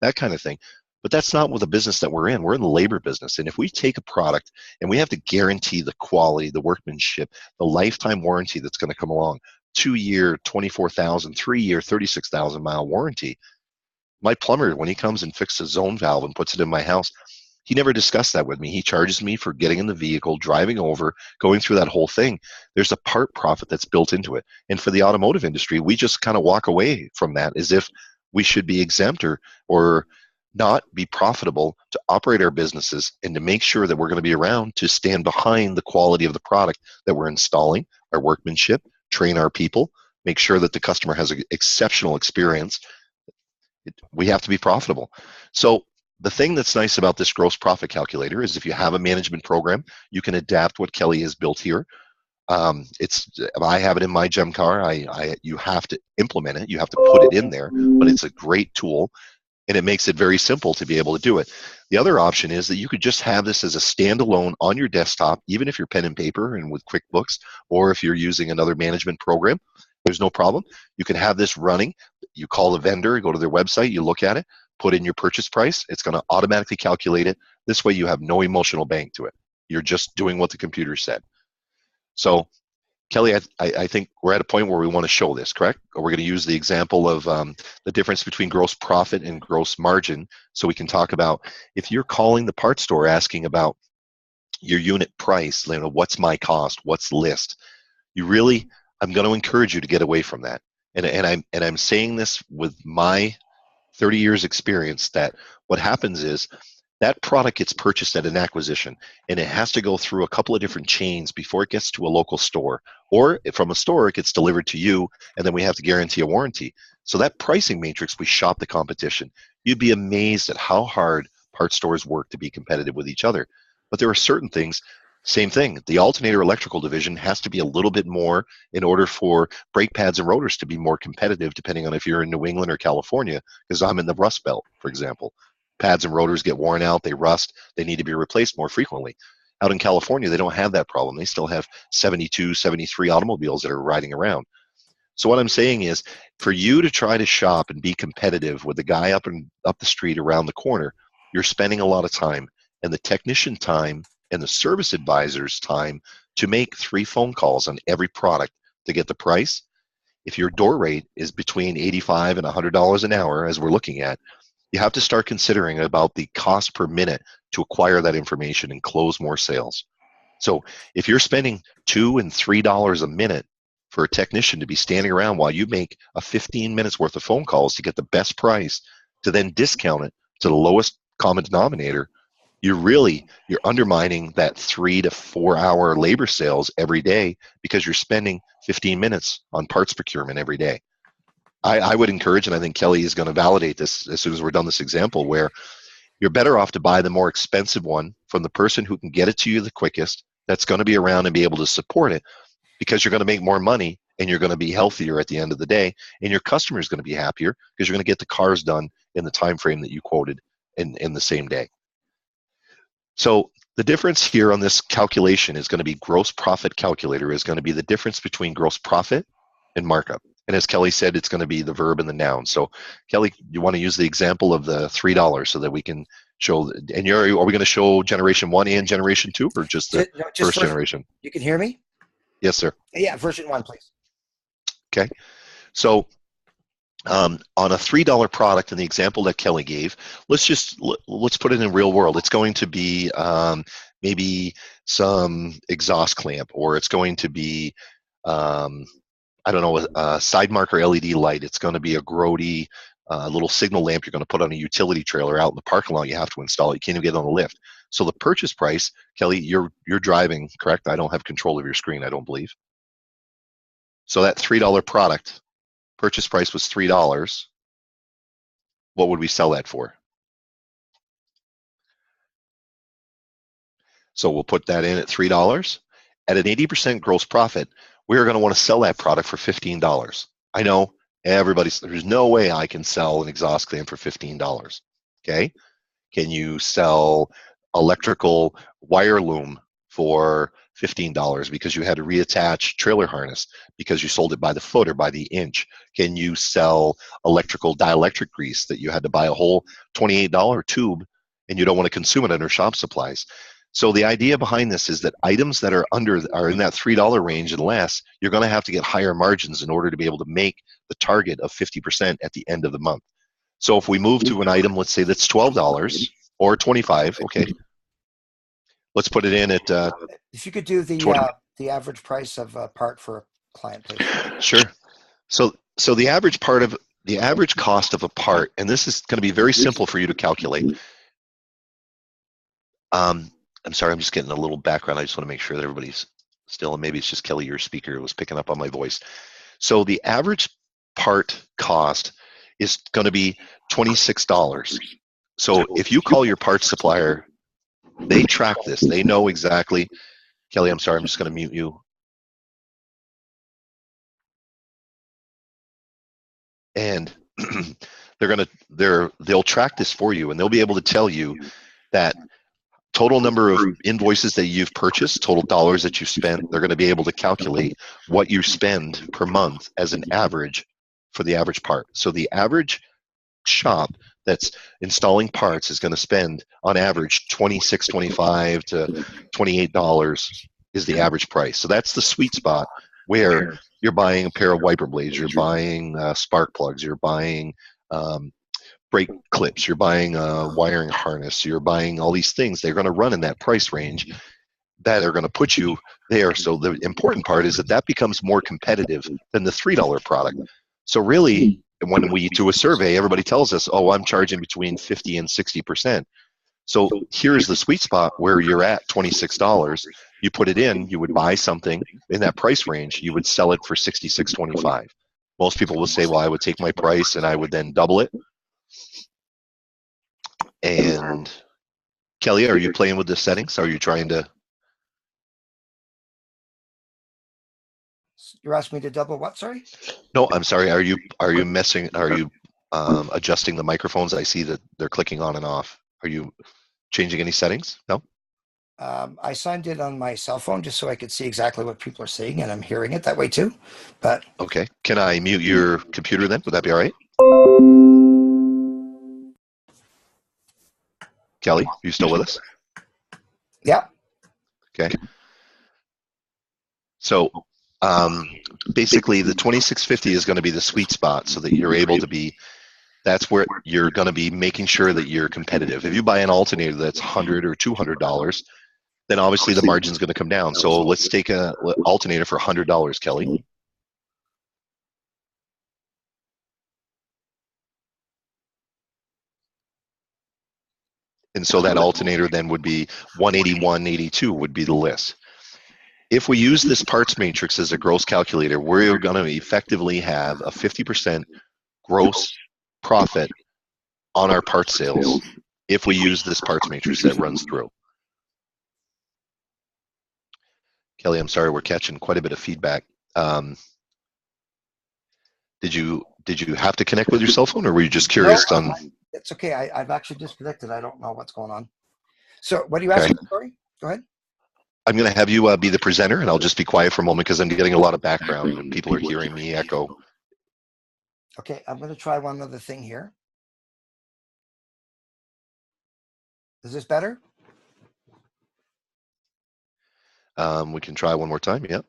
that kind of thing. But that's not what the business that we're in. We're in the labor business. And if we take a product and we have to guarantee the quality, the workmanship, the lifetime warranty that's going to come along, 2-year, 24,000, 3-year, 36,000 mile warranty. My plumber, when he comes and fixes a zone valve and puts it in my house, he never discussed that with me. He charges me for getting in the vehicle, driving over, going through that whole thing. There's a part profit that's built into it. And for the automotive industry, we just kind of walk away from that as if we should be exempt or not be profitable to operate our businesses and to make sure that we're going to be around to stand behind the quality of the product that we're installing, our workmanship, train our people, make sure that the customer has an exceptional experience. We have to be profitable. So the thing that's nice about this gross profit calculator is if you have a management program, you can adapt what Kelly has built here. I have it in my Gemcar. You have to implement it. You have to put it in there, but it's a great tool. And it makes it very simple to be able to do it. The other option is that you could just have this as a standalone on your desktop, even if you're pen and paper and with QuickBooks, or if you're using another management program, there's no problem. You can have this running. You call the vendor, go to their website, you look at it, put in your purchase price. It's going to automatically calculate it. This way you have no emotional bank to it. You're just doing what the computer said. So Kelly, I think we're at a point where we want to show this, correct? Or we're going to use the example of the difference between gross profit and gross margin. So we can talk about if you're calling the parts store asking about your unit price, what's my cost, what's list. I'm going to encourage you to get away from that. And I'm saying this with my 30 years experience that what happens is that product gets purchased at an acquisition and it has to go through a couple of different chains before it gets to a local store, or from a store it gets delivered to you and then we have to guarantee a warranty. So that pricing matrix, we shop the competition. You'd be amazed at how hard parts stores work to be competitive with each other. But there are certain things, same thing, the alternator electrical division has to be a little bit more in order for brake pads and rotors to be more competitive, depending on if you're in New England or California, because I'm in the Rust Belt, for example. Pads and rotors get worn out, they rust, they need to be replaced more frequently. Out in California, they don't have that problem. They still have 72, 73 automobiles that are riding around. So what I'm saying is, for you to try to shop and be competitive with the guy up the street around the corner, you're spending a lot of time, and the technician time and the service advisor's time to make 3 phone calls on every product to get the price. If your door rate is between $85 and $100 an hour, as we're looking at, you have to start considering about the cost per minute to acquire that information and close more sales. So if you're spending $2 and $3 a minute for a technician to be standing around while you make a 15 minutes worth of phone calls to get the best price, to then discount it to the lowest common denominator, you're undermining that 3 to 4 hour labor sales every day because you're spending 15 minutes on parts procurement every day. I would encourage, and I think Kelly is going to validate this as soon as we're done this example, where you're better off to buy the more expensive one from the person who can get it to you the quickest, that's going to be around and be able to support it, because you're going to make more money and you're going to be healthier at the end of the day, and your customer is going to be happier because you're going to get the cars done in the time frame that you quoted in the same day. So the difference here on this calculation is going to be gross profit calculator is going to be the difference between gross profit and markup. And as Kelly said, it's going to be the verb and the noun. So Kelly, you want to use the example of the $3 so that we can show, and are we going to show generation 1 and generation 2 or just the first generation? You can hear me? Yes, sir. Yeah, version 1, please. Okay. So on a $3 product in the example that Kelly gave, let's put it in real world. It's going to be maybe some exhaust clamp, or it's going to be I don't know, a side marker LED light. It's going to be a Grody little signal lamp you're going to put on a utility trailer out in the parking lot. You have to install it. You can't even get it on the lift. So the purchase price, Kelly, you're driving, correct? I don't have control of your screen, I don't believe. So that $3 product, purchase price was $3. What would we sell that for? So we'll put that in at $3. At an 80% gross profit, we're going to want to sell that product for $15. I know there's no way I can sell an exhaust fan for $15. Okay. Can you sell electrical wire loom for $15 because you had to reattach trailer harness because you sold it by the foot or by the inch? Can you sell electrical dielectric grease that you had to buy a whole $28 tube and you don't want to consume it under shop supplies? So the idea behind this is that items that are in that $3 range and less, you're going to have to get higher margins in order to be able to make the target of 50% at the end of the month. So if we move to an item, let's say that's $12 or $25, okay. Let's put it in at if you could do the average price of a part for a client, please. Sure. So the average cost of a part, and this is going to be very simple for you to calculate. I'm sorry, I'm just getting a little background. I just want to make sure that everybody's still, and maybe it's just Kelly, your speaker, was picking up on my voice. So the average part cost is going to be $26. So if you call your parts supplier, they track this. They know exactly. Kelly, I'm sorry, I'm just going to mute you. And they'll track this for you, and they'll be able to tell you that total number of invoices that you've purchased, total dollars that you've spent. They're going to be able to calculate what you spend per month as an average for the average part. So the average shop that's installing parts is going to spend on average $26, $25 to $28 is the average price. So that's the sweet spot where you're buying a pair of wiper blades, you're buying spark plugs, you're buying brake clips, you're buying a wiring harness, you're buying all these things. They're going to run in that price range that are going to put you there. So the important part is that becomes more competitive than the $3 product. So really, when we do a survey, everybody tells us, oh, I'm charging between 50 and 60%. So here's the sweet spot where you're at $26. You put it in, you would buy something in that price range, you would sell it for $66.25. Most people will say, well, I would take my price and I would then double it. And Kelly, are you playing with the settings? Are you trying to? You're asking me to double what? Sorry. No, I'm sorry. Are you adjusting the microphones? I see that they're clicking on and off. Are you changing any settings? No. I signed in on my cell phone just so I could see exactly what people are saying, and I'm hearing it that way too. But okay, can I mute your computer then? Would that be all right? Kelly, you still with us? Yeah. Okay. So basically the 2650 is going to be the sweet spot so that you're able to be, that's where you're going to be making sure that you're competitive. If you buy an alternator that's $100 or $200, then obviously the margin's going to come down. So let's take an alternator for $100, Kelly. And so that alternator then would be 181.82 would be the list. If we use this parts matrix as a gross calculator, we're going to effectively have a 50% gross profit on our parts sales if we use this parts matrix that runs through. Kelly, I'm sorry, we're catching quite a bit of feedback. Did you have to connect with your cell phone, or were you just curious on? It's okay. I've actually disconnected. I don't know what's going on. So what are you asking? Okay. Sorry, go ahead. I'm going to have you be the presenter, and I'll just be quiet for a moment because I'm getting a lot of background and people are hearing me echo. Okay, I'm going to try one other thing here. Is this better? We can try one more time. Yeah,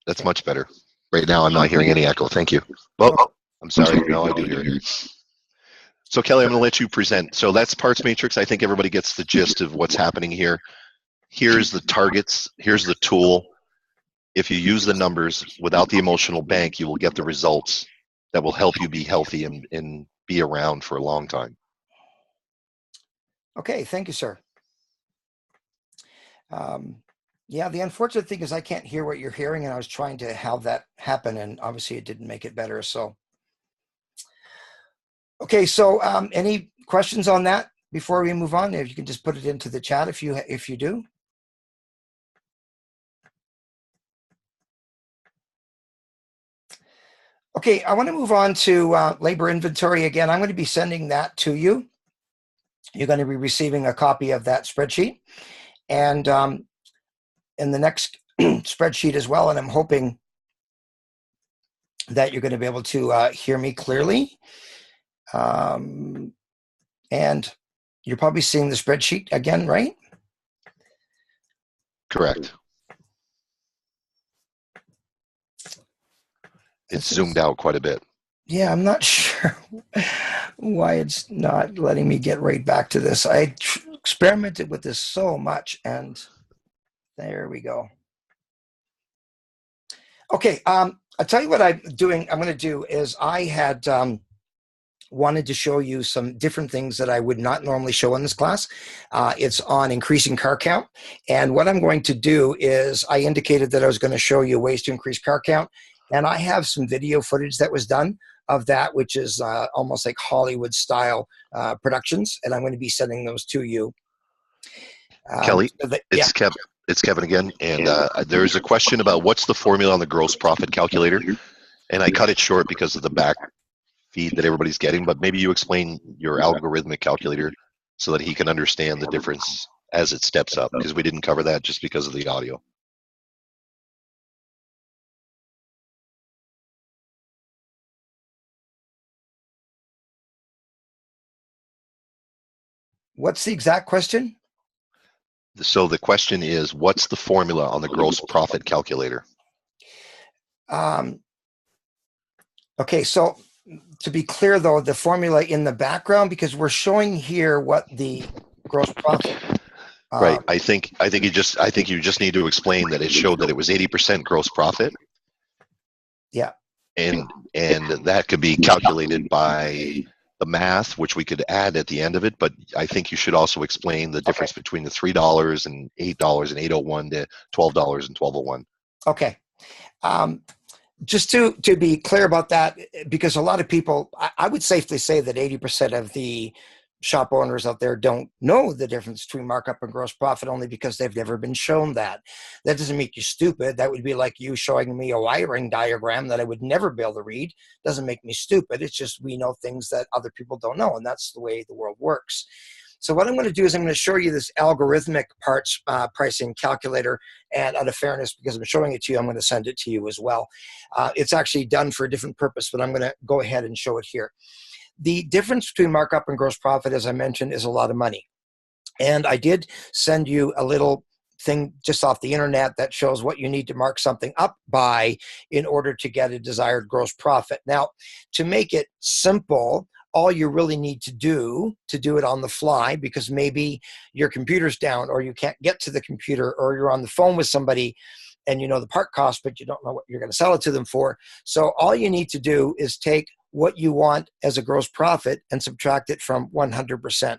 that's much better. Right now, I'm not hearing any echo. Thank you. Well, I'm sorry. No, I do hear it. So Kelly, I'm going to let you present. So that's parts matrix. I think everybody gets the gist of what's happening here. Here's the targets. Here's the tool. If you use the numbers without the emotional bank, you will get the results that will help you be healthy and be around for a long time. Okay, thank you, sir. Yeah, the unfortunate thing is I can't hear what you're hearing, and I was trying to have that happen, and obviously it didn't make it better. So, okay, so any questions on that before we move on? If you can just put it into the chat if you do. Okay, I want to move on to labor inventory again. I'm going to be sending that to you. You're going to be receiving a copy of that spreadsheet, and in the next spreadsheet as well. And I'm hoping that you're going to be able to hear me clearly. And you're probably seeing the spreadsheet again, right? Correct. It's zoomed out quite a bit. Yeah, I'm not sure why it's not letting me get right back to this. I experimented with this so much, and there we go. Okay, I'll tell you what I'm going to do is I had wanted to show you some different things that I would not normally show in this class. It's on increasing car count. And what I'm going to do is I indicated that I was going to show you ways to increase car count. And I have some video footage that was done of that, which is almost like Hollywood style productions. And I'm going to be sending those to you. Kelly, it's Kevin again. And there's a question about what's the formula on the gross profit calculator. And I cut it short because of the back feed that everybody's getting, but maybe you explain your algorithmic calculator so that he can understand the difference as it steps up, because we didn't cover that just because of the audio. What's the exact question? So the question is, what's the formula on the gross profit calculator? Okay, so to be clear though, the formula in the background, because we're showing here what the gross profit. Right. I think you just need to explain that it showed that it was 80% gross profit. Yeah. And that could be calculated by the math, which we could add at the end of it. But I think you should also explain the difference between the $3 and $8 and $8.01 to $12 and $12.01. Okay. Just to be clear about that, because a lot of people, I would safely say that 80% of the shop owners out there don't know the difference between markup and gross profit, only because they've never been shown that. That doesn't make you stupid. That would be like you showing me a wiring diagram that I would never be able to read. Doesn't make me stupid. It's just we know things that other people don't know, and that's the way the world works. So what I'm going to do is I'm going to show you this algorithmic parts pricing calculator, and out of fairness, because I'm showing it to you, I'm going to send it to you as well. It's actually done for a different purpose, but I'm going to go ahead and show it here. The difference between markup and gross profit, as I mentioned, is a lot of money. And I did send you a little thing just off the internet that shows what you need to mark something up by in order to get a desired gross profit. Now, to make it simple, all you really need to do it on the fly, because maybe your computer's down or you can't get to the computer, or you're on the phone with somebody and you know the part cost, but you don't know what you're going to sell it to them for. So all you need to do is take what you want as a gross profit and subtract it from 100%.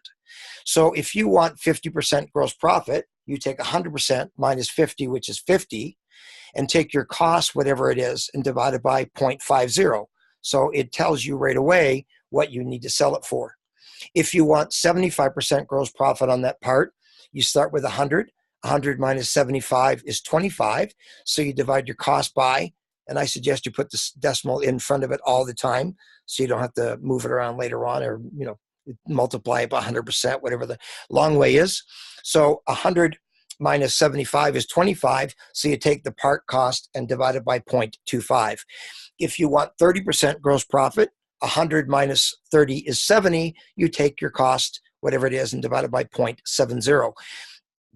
So if you want 50% gross profit, you take 100% minus 50, which is 50, and take your cost, whatever it is, and divide it by 0.50. So it tells you right away what you need to sell it for. If you want 75% gross profit on that part, you start with 100. 100 minus 75 is 25. So you divide your cost by, and I suggest you put this decimal in front of it all the time so you don't have to move it around later on, or multiply it by 100%, whatever the long way is. So 100 minus 75 is 25. So you take the part cost and divide it by 0.25. If you want 30% gross profit, 100 minus 30 is 70. You take your cost, whatever it is, and divide it by 0.70.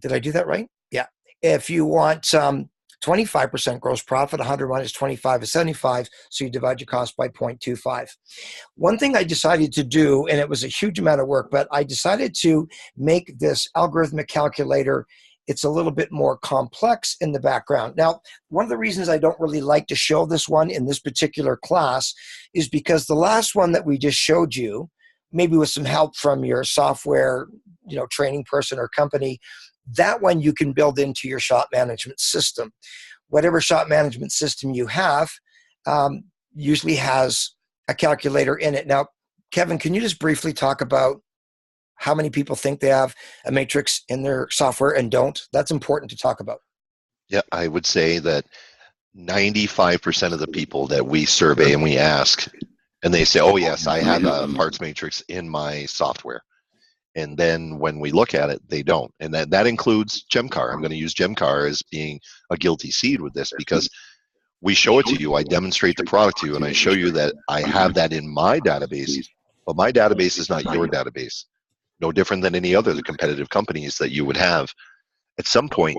Did I do that right? Yeah. If you want 25% gross profit, 100 minus 25 is 75. So you divide your cost by 0.25. One thing I decided to do, and it was a huge amount of work, but I decided to make this algorithmic calculator, it's a little bit more complex in the background. Now, one of the reasons I don't really like to show this one in this particular class is because the last one that we just showed you, maybe with some help from your software, training person or company, That one you can build into your shop management system. Whatever shop management system you have usually has a calculator in it. Now, Kevin, can you just briefly talk about how many people think they have a matrix in their software and don't? That's important to talk about. Yeah, I would say that 95% of the people that we survey and we ask, and they say, oh yes, I have a parts matrix in my software. And then when we look at it, they don't. And that includes Gemcar. I'm going to use Gemcar as being a guilty seed with this, because we show it to you, I demonstrate the product to you, and I show you that I have that in my database, but my database is not your database. No different than any other competitive companies that you would have. At some point,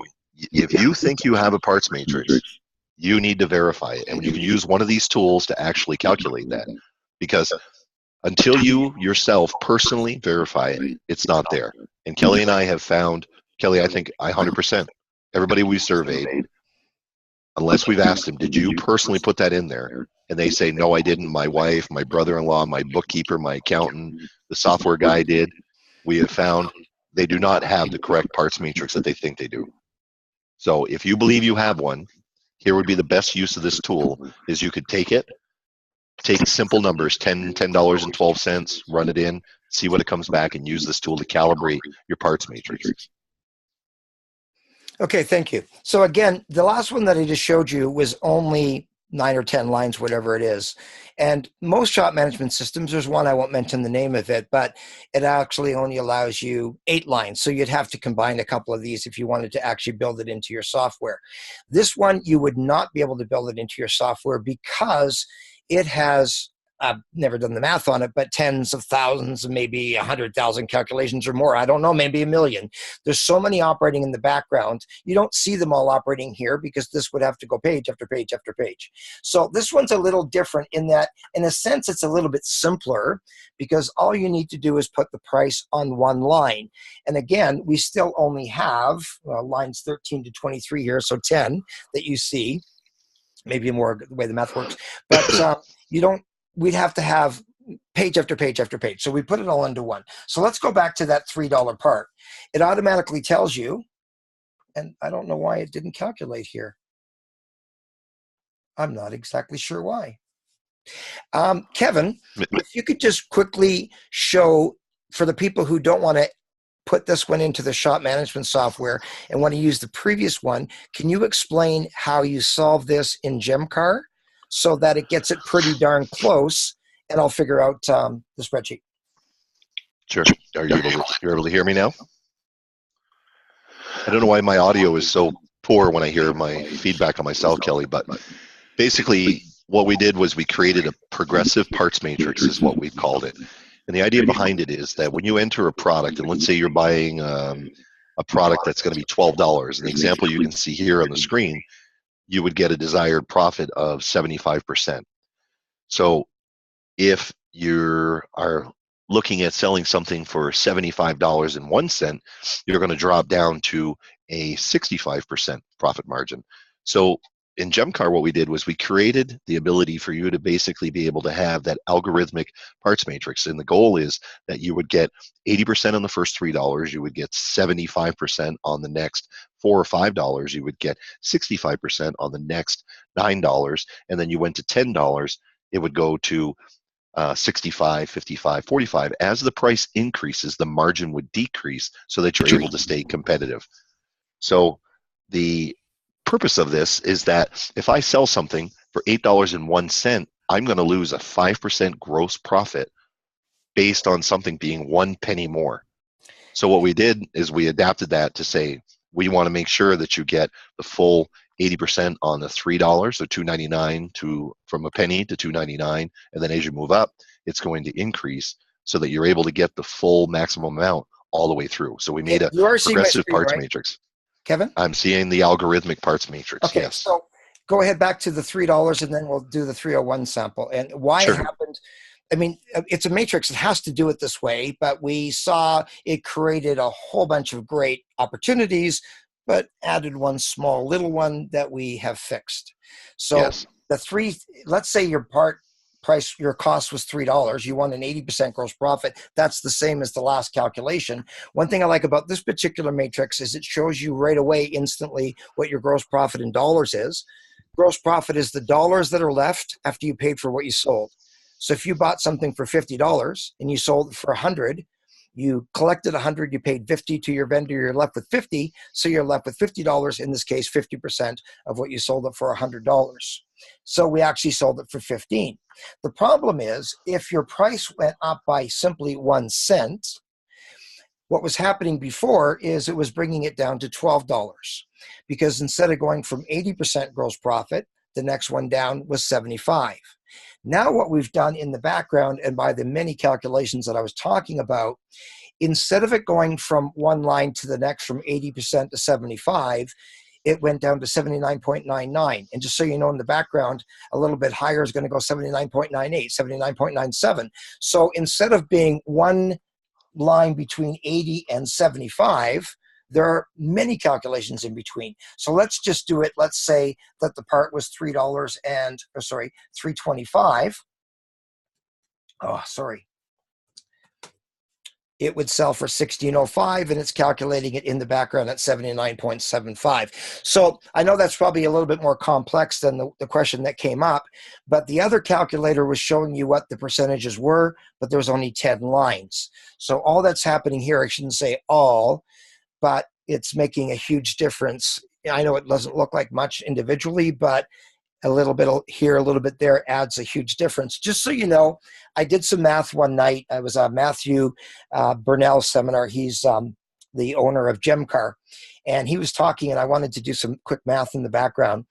if you think you have a parts matrix, you need to verify it. And you can use one of these tools to actually calculate that. Because until you yourself personally verify it, it's not there. And Kelly and I have found, Kelly, I think 100%, everybody we surveyed, unless we've asked them, did you personally put that in there? And they say, no, I didn't. My wife, my brother-in-law, my bookkeeper, my accountant, the software guy did. We have found they do not have the correct parts matrix that they think they do. So if you believe you have one, here would be the best use of this tool is you could take it, take simple numbers, $10.12, run it in, see what it comes back, and use this tool to calibrate your parts matrix. Okay, thank you. So again, the last one that I just showed you was only 9 or 10 lines, whatever it is. And most shop management systems, there's one, I won't mention the name of it, but it actually only allows you 8 lines. So you'd have to combine a couple of these if you wanted to actually build it into your software. This one, you would not be able to build it into your software because it has, I've never done the math on it, but tens of thousands and maybe 100,000 calculations or more. I don't know, maybe a million. There's so many operating in the background. You don't see them all operating here because this would have to go page after page after page. So this one's a little different in that, in a sense, it's a little bit simpler because all you need to do is put the price on one line. And again, we still only have lines 13 to 23 here, so 10 that you see. Maybe more the way the math works. But you don't, we'd have to have page after page after page. So we put it all into one. So let's go back to that $3 part. It automatically tells you, and I don't know why it didn't calculate here. I'm not exactly sure why. Kevin, if you could just quickly show for the people who don't want to put this one into the shop management software and want to use the previous one, can you explain how you solve this in Gemcar so that it gets it pretty darn close, and I'll figure out the spreadsheet. Sure. You're able to hear me now? I don't know why my audio is so poor when I hear my feedback on myself, Kelly, but basically what we did was we created a progressive parts matrix is what we called it. And the idea behind it is that when you enter a product, and let's say you're buying a product that's going to be $12, an example you can see here on the screen, you would get a desired profit of 75%. So if you are looking at selling something for $75.01, you're going to drop down to a 65% profit margin. So in Gemcar, what we did was we created the ability for you to basically be able to have that algorithmic parts matrix. And the goal is that you would get 80% on the first $3, you would get 75% on the next $4 or $5, you would get 65% on the next $9, and then you went to $10, it would go to 65, 55, 45. As the price increases, the margin would decrease so that you're able to stay competitive. So the purpose of this is that if I sell something for $8.01, I'm going to lose a 5% gross profit based on something being 1 penny more. So what we did is we adapted that to say, we want to make sure that you get the full 80% on the $3, so $2.99 to from a penny to $2.99, and then as you move up, it's going to increase so that you're able to get the full maximum amount all the way through. So we made a progressive parts matrix. Kevin? I'm seeing the algorithmic parts matrix. Okay, yes. So go ahead back to the $3 and then we'll do the 301 sample. And why it happened, I mean, it's a matrix. It has to do it this way, but we saw it created a whole bunch of great opportunities, but added one small little one that we have fixed. So the three, let's say your part your cost was $3, you want an 80% gross profit, that's the same as the last calculation. One thing I like about this particular matrix is it shows you right away instantly what your gross profit in dollars is. Gross profit is the dollars that are left after you paid for what you sold. So if you bought something for $50 and you sold it for 100, you collected 100, you paid 50 to your vendor, you're left with 50, so you're left with $50, in this case 50% of what you sold it for $100. So we actually sold it for 15. The problem is if your price went up by simply 1 cent, what was happening before is it was bringing it down to $12, because instead of going from 80% gross profit, the next one down was 75. Now what we've done in the background, and by the many calculations that I was talking about, instead of it going from one line to the next from 80% to 75, it went down to 79.99. And just so you know, in the background, a little bit higher is going to go 79.98, 79.97. So instead of being one line between 80 and 75, there are many calculations in between. So let's just do it. Let's say that the part was $3.25. Oh, sorry. It would sell for $16.05, and it's calculating it in the background at 79.75. So I know that's probably a little bit more complex than the question that came up, but the other calculator was showing you what the percentages were, but there was only 10 lines. So all that's happening here, I shouldn't say all, but it's making a huge difference. I know it doesn't look like much individually, but a little bit here, a little bit there adds a huge difference. Just so you know, I did some math one night. I was at Matthew Burnell's seminar. He's the owner of Gemcar, and he was talking, and I wanted to do some quick math in the background.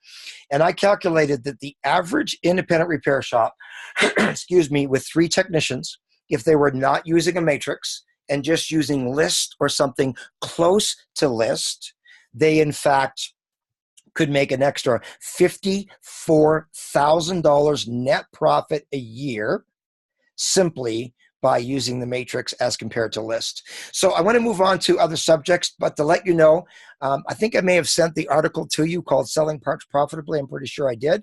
And I calculated that the average independent repair shop, excuse me, with 3 technicians, if they were not using a matrix and just using list or something close to list, they in fact could make an extra $54,000 net profit a year simply by using the matrix as compared to list. So I want to move on to other subjects, but to let you know, I think I may have sent the article to you called Selling Parts Profitably. I'm pretty sure I did.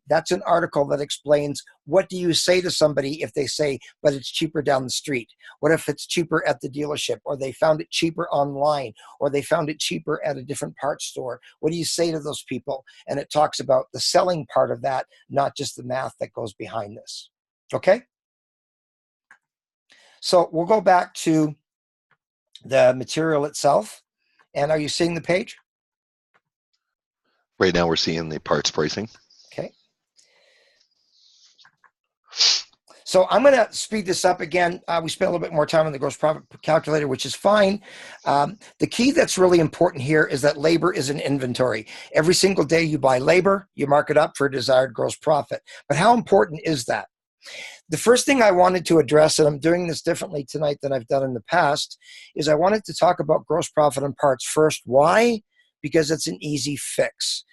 That's an article that explains what do you say to somebody if they say, but it's cheaper down the street? What if it's cheaper at the dealership, or they found it cheaper online, or they found it cheaper at a different parts store? What do you say to those people? And it talks about the selling part of that, not just the math that goes behind this. Okay? So we'll go back to the material itself. And are you seeing the page? Right now we're seeing the parts pricing. Okay. So I'm going to speed this up again. We spent a little bit more time on the gross profit calculator, which is fine. The key that's really important here is that labor is an inventory. Every single day you buy labor, you mark it up for desired gross profit. But how important is that? The first thing I wanted to address, and I'm doing this differently tonight than I've done in the past, is I wanted to talk about gross profit on parts first. Why? Because it's an easy fix.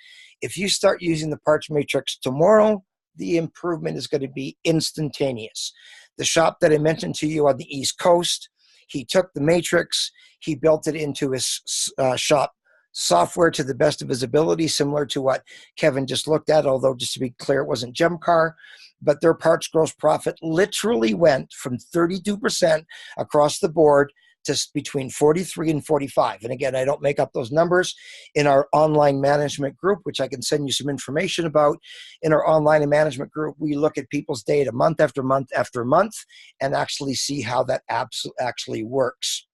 If you start using the parts matrix tomorrow, the improvement is going to be instantaneous. The shop that I mentioned to you on the East Coast, he took the matrix, he built it into his shop software to the best of his ability, similar to what Kevin just looked at, although just to be clear, it wasn't Gemcar. But their parts gross profit literally went from 32% across the board to between 43 and 45. And again, I don't make up those numbers. In our online management group, which I can send you some information about, in our online management group, we look at people's data month after month after month and actually see how that actually works.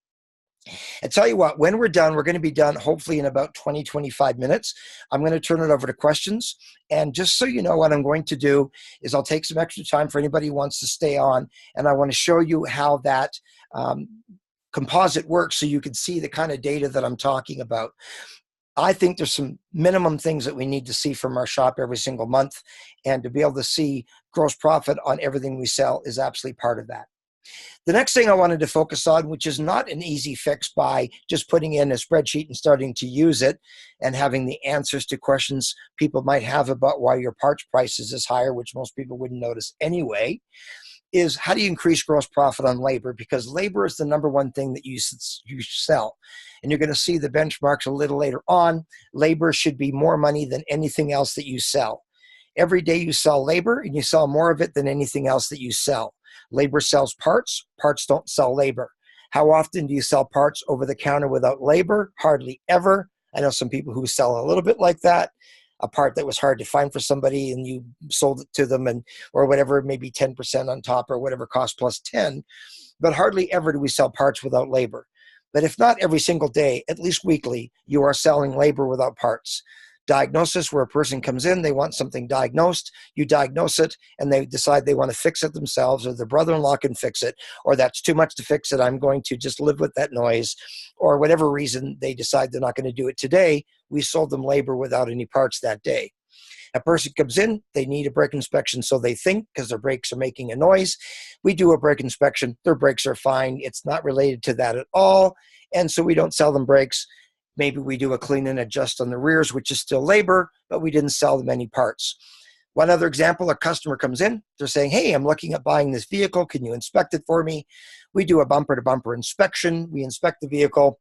I tell you what, when we're done, we're going to be done hopefully in about 20, 25 minutes. I'm going to turn it over to questions. And just so you know, what I'm going to do is I'll take some extra time for anybody who wants to stay on. And I want to show you how that composite works so you can see the kind of data that I'm talking about. I think there's some minimum things that we need to see from our shop every single month. And to be able to see gross profit on everything we sell is absolutely part of that. The next thing I wanted to focus on, which is not an easy fix by just putting in a spreadsheet and starting to use it and having the answers to questions people might have about why your parts prices is higher, which most people wouldn't notice anyway, is how do you increase gross profit on labor? Because labor is the number one thing that you sell. And you're going to see the benchmarks a little later on. Labor should be more money than anything else that you sell. Every day you sell labor, and you sell more of it than anything else that you sell. Labor sells parts. Parts don't sell labor. How often do you sell parts over the counter without labor? Hardly ever. I know some people who sell a little bit like that. A part that was hard to find for somebody and you sold it to them, and or whatever, maybe 10% on top or whatever cost plus 10. But hardly ever do we sell parts without labor. But if not every single day, at least weekly, you are selling labor without parts. Diagnosis, where a person comes in, they want something diagnosed, you diagnose it, and they decide they want to fix it themselves, or their brother-in-law can fix it, or that's too much to fix it, I'm going to just live with that noise, or whatever reason they decide they're not going to do it today. We sold them labor without any parts that day. A person comes in, they need a brake inspection, so they think, because their brakes are making a noise. We do a brake inspection, their brakes are fine, it's not related to that at all, and so we don't sell them brakes. Maybe we do a clean and adjust on the rears, which is still labor, but we didn't sell them any parts. One other example, a customer comes in, they're saying, hey, I'm looking at buying this vehicle, can you inspect it for me? We do a bumper-to-bumper inspection, we inspect the vehicle,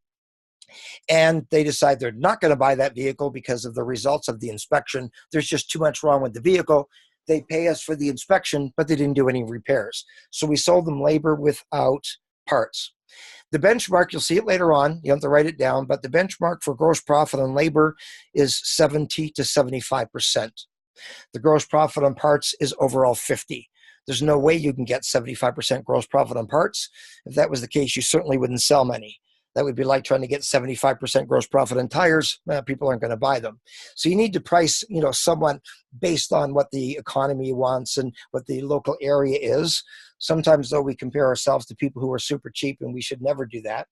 and they decide they're not going to buy that vehicle because of the results of the inspection. There's just too much wrong with the vehicle. They pay us for the inspection, but they didn't do any repairs. So we sold them labor without parts. The benchmark, you'll see it later on, you have to write it down, but the benchmark for gross profit on labor is 70 to 75%. The gross profit on parts is overall 50. There's no way you can get 75% gross profit on parts. If that was the case, you certainly wouldn't sell many. That would be like trying to get 75% gross profit on tires. People aren't going to buy them. So you need to price, somewhat based on what the economy wants and what the local area is. Sometimes, though, we compare ourselves to people who are super cheap, and we should never do that.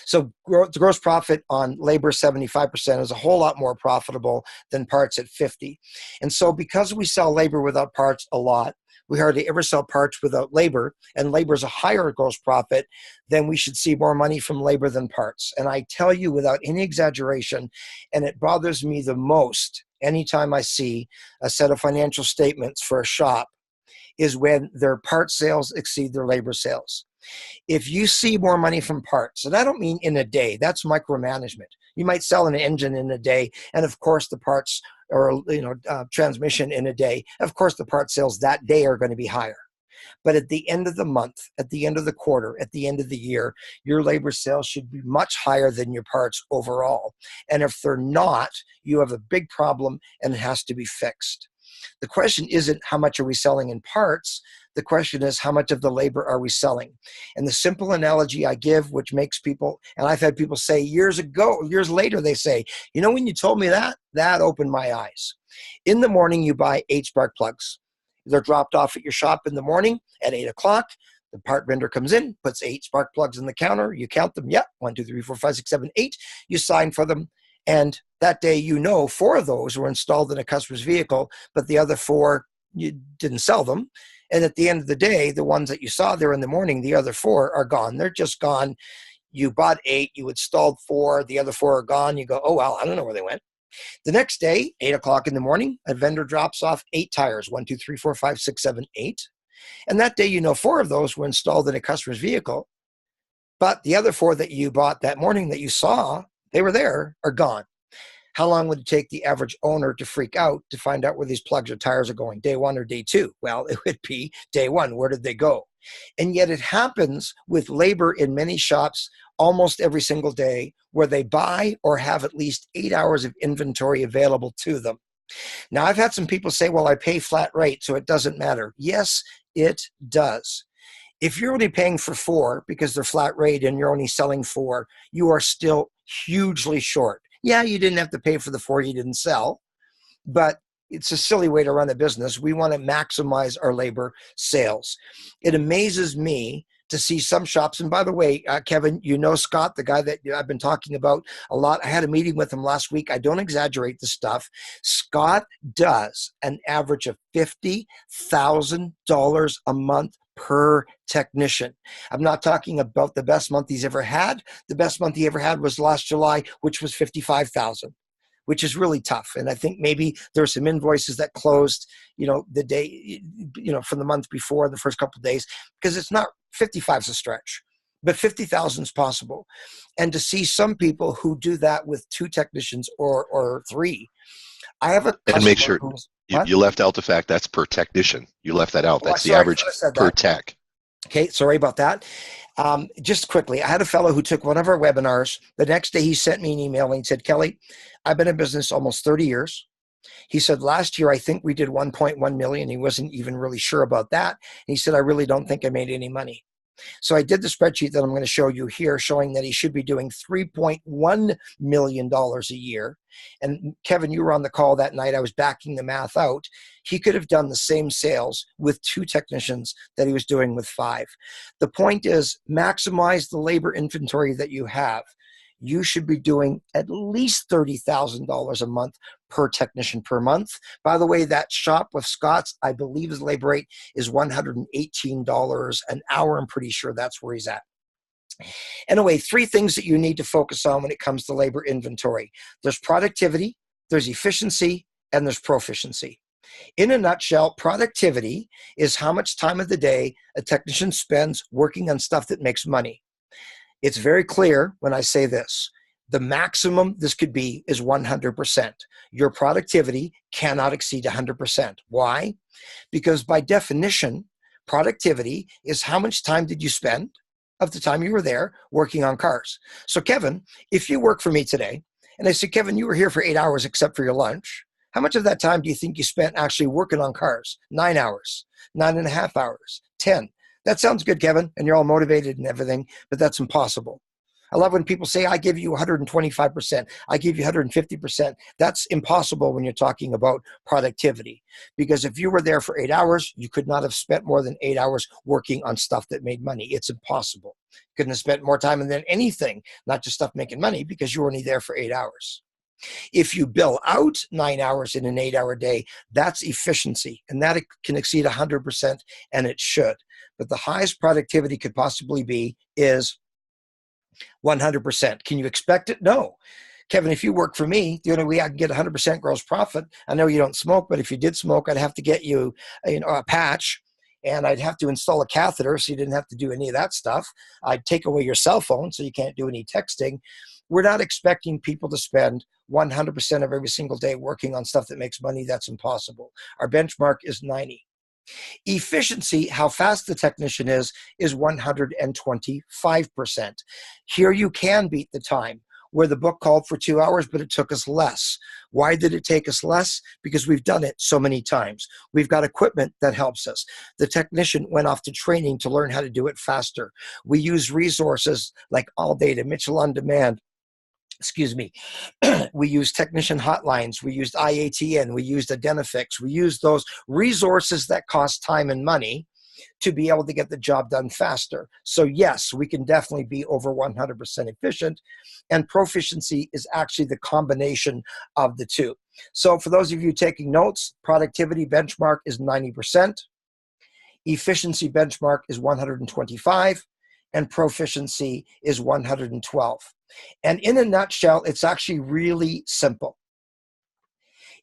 So the gross profit on labor, 75%, is a whole lot more profitable than parts at 50. And so because we sell labor without parts a lot, we hardly ever sell parts without labor, and labor is a higher gross profit, then we should see more money from labor than parts. And I tell you without any exaggeration, and it bothers me the most anytime I see a set of financial statements for a shop, is when their part sales exceed their labor sales. If you see more money from parts, and I don't mean in a day, that's micromanagement. You might sell an engine in a day, and of course the parts or transmission in a day. Of course the part sales that day are going to be higher. But at the end of the month, at the end of the quarter, at the end of the year, your labor sales should be much higher than your parts overall. And if they're not, you have a big problem and it has to be fixed. The question isn't how much are we selling in parts. The question is how much of the labor are we selling? And the simple analogy I give, which makes people, and I've had people say years later, they say, when you told me that, that opened my eyes. In the morning, you buy 8 spark plugs. They're dropped off at your shop in the morning at 8 o'clock. The part vendor comes in, puts 8 spark plugs in the counter. You count them. Yep, 1, 2, 3, 4, 5, 6, 7, 8. You sign for them. And that day, 4 of those were installed in a customer's vehicle, but the other 4, you didn't sell them. And at the end of the day, the ones that you saw there in the morning, the other 4 are gone. They're just gone. You bought 8, you installed 4, the other 4 are gone. You go, oh, well, I don't know where they went. The next day, 8 o'clock in the morning, a vendor drops off 8 tires, 1, 2, 3, 4, 5, 6, 7, 8. And that day, 4 of those were installed in a customer's vehicle. But the other 4 that you bought that morning that you saw, they were there, are gone. How long would it take the average owner to freak out to find out where these plugs or tires are going? Day 1 or day 2? Well, it would be day 1. Where did they go? And yet it happens with labor in many shops almost every single day where they buy or have at least 8 hours of inventory available to them. Now, I've had some people say, well, I pay flat rate, so it doesn't matter. Yes, it does. If you're only paying for 4 because they're flat rate and you're only selling 4, you are still hugely short. Yeah, you didn't have to pay for the 4 you didn't sell, but it's a silly way to run a business. We want to maximize our labor sales. It amazes me to see some shops, and by the way, Kevin, Scott, the guy that I've been talking about a lot. I had a meeting with him last week. I don't exaggerate the stuff. Scott does an average of $50,000 a month per technician. I'm not talking about the best month he's ever had. The best month he ever had was last July, which was $55,000, which is really tough. And I think maybe there's some invoices that closed, the day, from the month before, the first couple of days, because it's not 55 is a stretch, but 50,000 is possible. And to see some people who do that with 2 technicians or 3, I have a And make customer sure who's, you, what? you left out the fact that's per technician. You left that out. Oh, That's the sorry, I average should have said per that. tech. Okay, sorry about that. Just quickly, I had a fellow who took one of our webinars. The next day, he sent me an email and he said, Kelly, I've been in business almost 30 years. He said, last year, I think we did 1.1 million. He wasn't even really sure about that. And he said, I really don't think I made any money. So I did the spreadsheet that I'm going to show you here, showing that he should be doing $3.1 million a year. And Kevin, you were on the call that night. I was backing the math out. He could have done the same sales with 2 technicians that he was doing with 5. The point is, maximize the labor inventory that you have. You should be doing at least $30,000 a month per technician per month. By the way, that shop with Scott's, I believe his labor rate is $118 an hour. I'm pretty sure that's where he's at. Anyway, 3 things that you need to focus on when it comes to labor inventory. There's productivity, there's efficiency, and there's proficiency. In a nutshell, productivity is how much time of the day a technician spends working on stuff that makes money. It's very clear when I say this. The maximum this could be is 100%. Your productivity cannot exceed 100%. Why? Because by definition, productivity is how much time did you spend of the time you were there working on cars. So Kevin, if you work for me today, and I say, Kevin, you were here for 8 hours except for your lunch, how much of that time do you think you spent actually working on cars? 9 hours, 9.5 hours, 10. That sounds good, Kevin, and you're all motivated and everything, but that's impossible. I love when people say, I give you 125%, I give you 150%. That's impossible when you're talking about productivity. Because if you were there for 8 hours, you could not have spent more than 8 hours working on stuff that made money. It's impossible. You couldn't have spent more time than anything, not just stuff making money, because you were only there for 8 hours. If you bill out 9 hours in an 8-hour day, that's efficiency, and that can exceed 100%, and it should. But the highest productivity could possibly be is 100%. Can you expect it? No. Kevin, if you work for me, the only way I can get 100% gross profit, I know you don't smoke, but if you did smoke, I'd have to get you, a patch, and I'd have to install a catheter so you didn't have to do any of that stuff. I'd take away your cell phone so you can't do any texting. We're not expecting people to spend 100% of every single day working on stuff that makes money. That's impossible. Our benchmark is 90. Efficiency, how fast the technician is 125%. Here you can beat the time where the book called for 2 hours, but it took us less. Why did it take us less? Because we've done it so many times. We've got equipment that helps us. The technician went off to training to learn how to do it faster. We use resources like ALLDATA, Mitchell On Demand. We used technician hotlines, we used IATN, we used Identifix, we used those resources that cost time and money to be able to get the job done faster. So yes, we can definitely be over 100% efficient, and proficiency is actually the combination of the two. So for those of you taking notes, productivity benchmark is 90%, efficiency benchmark is 125, and proficiency is 112. And in a nutshell, it's actually really simple.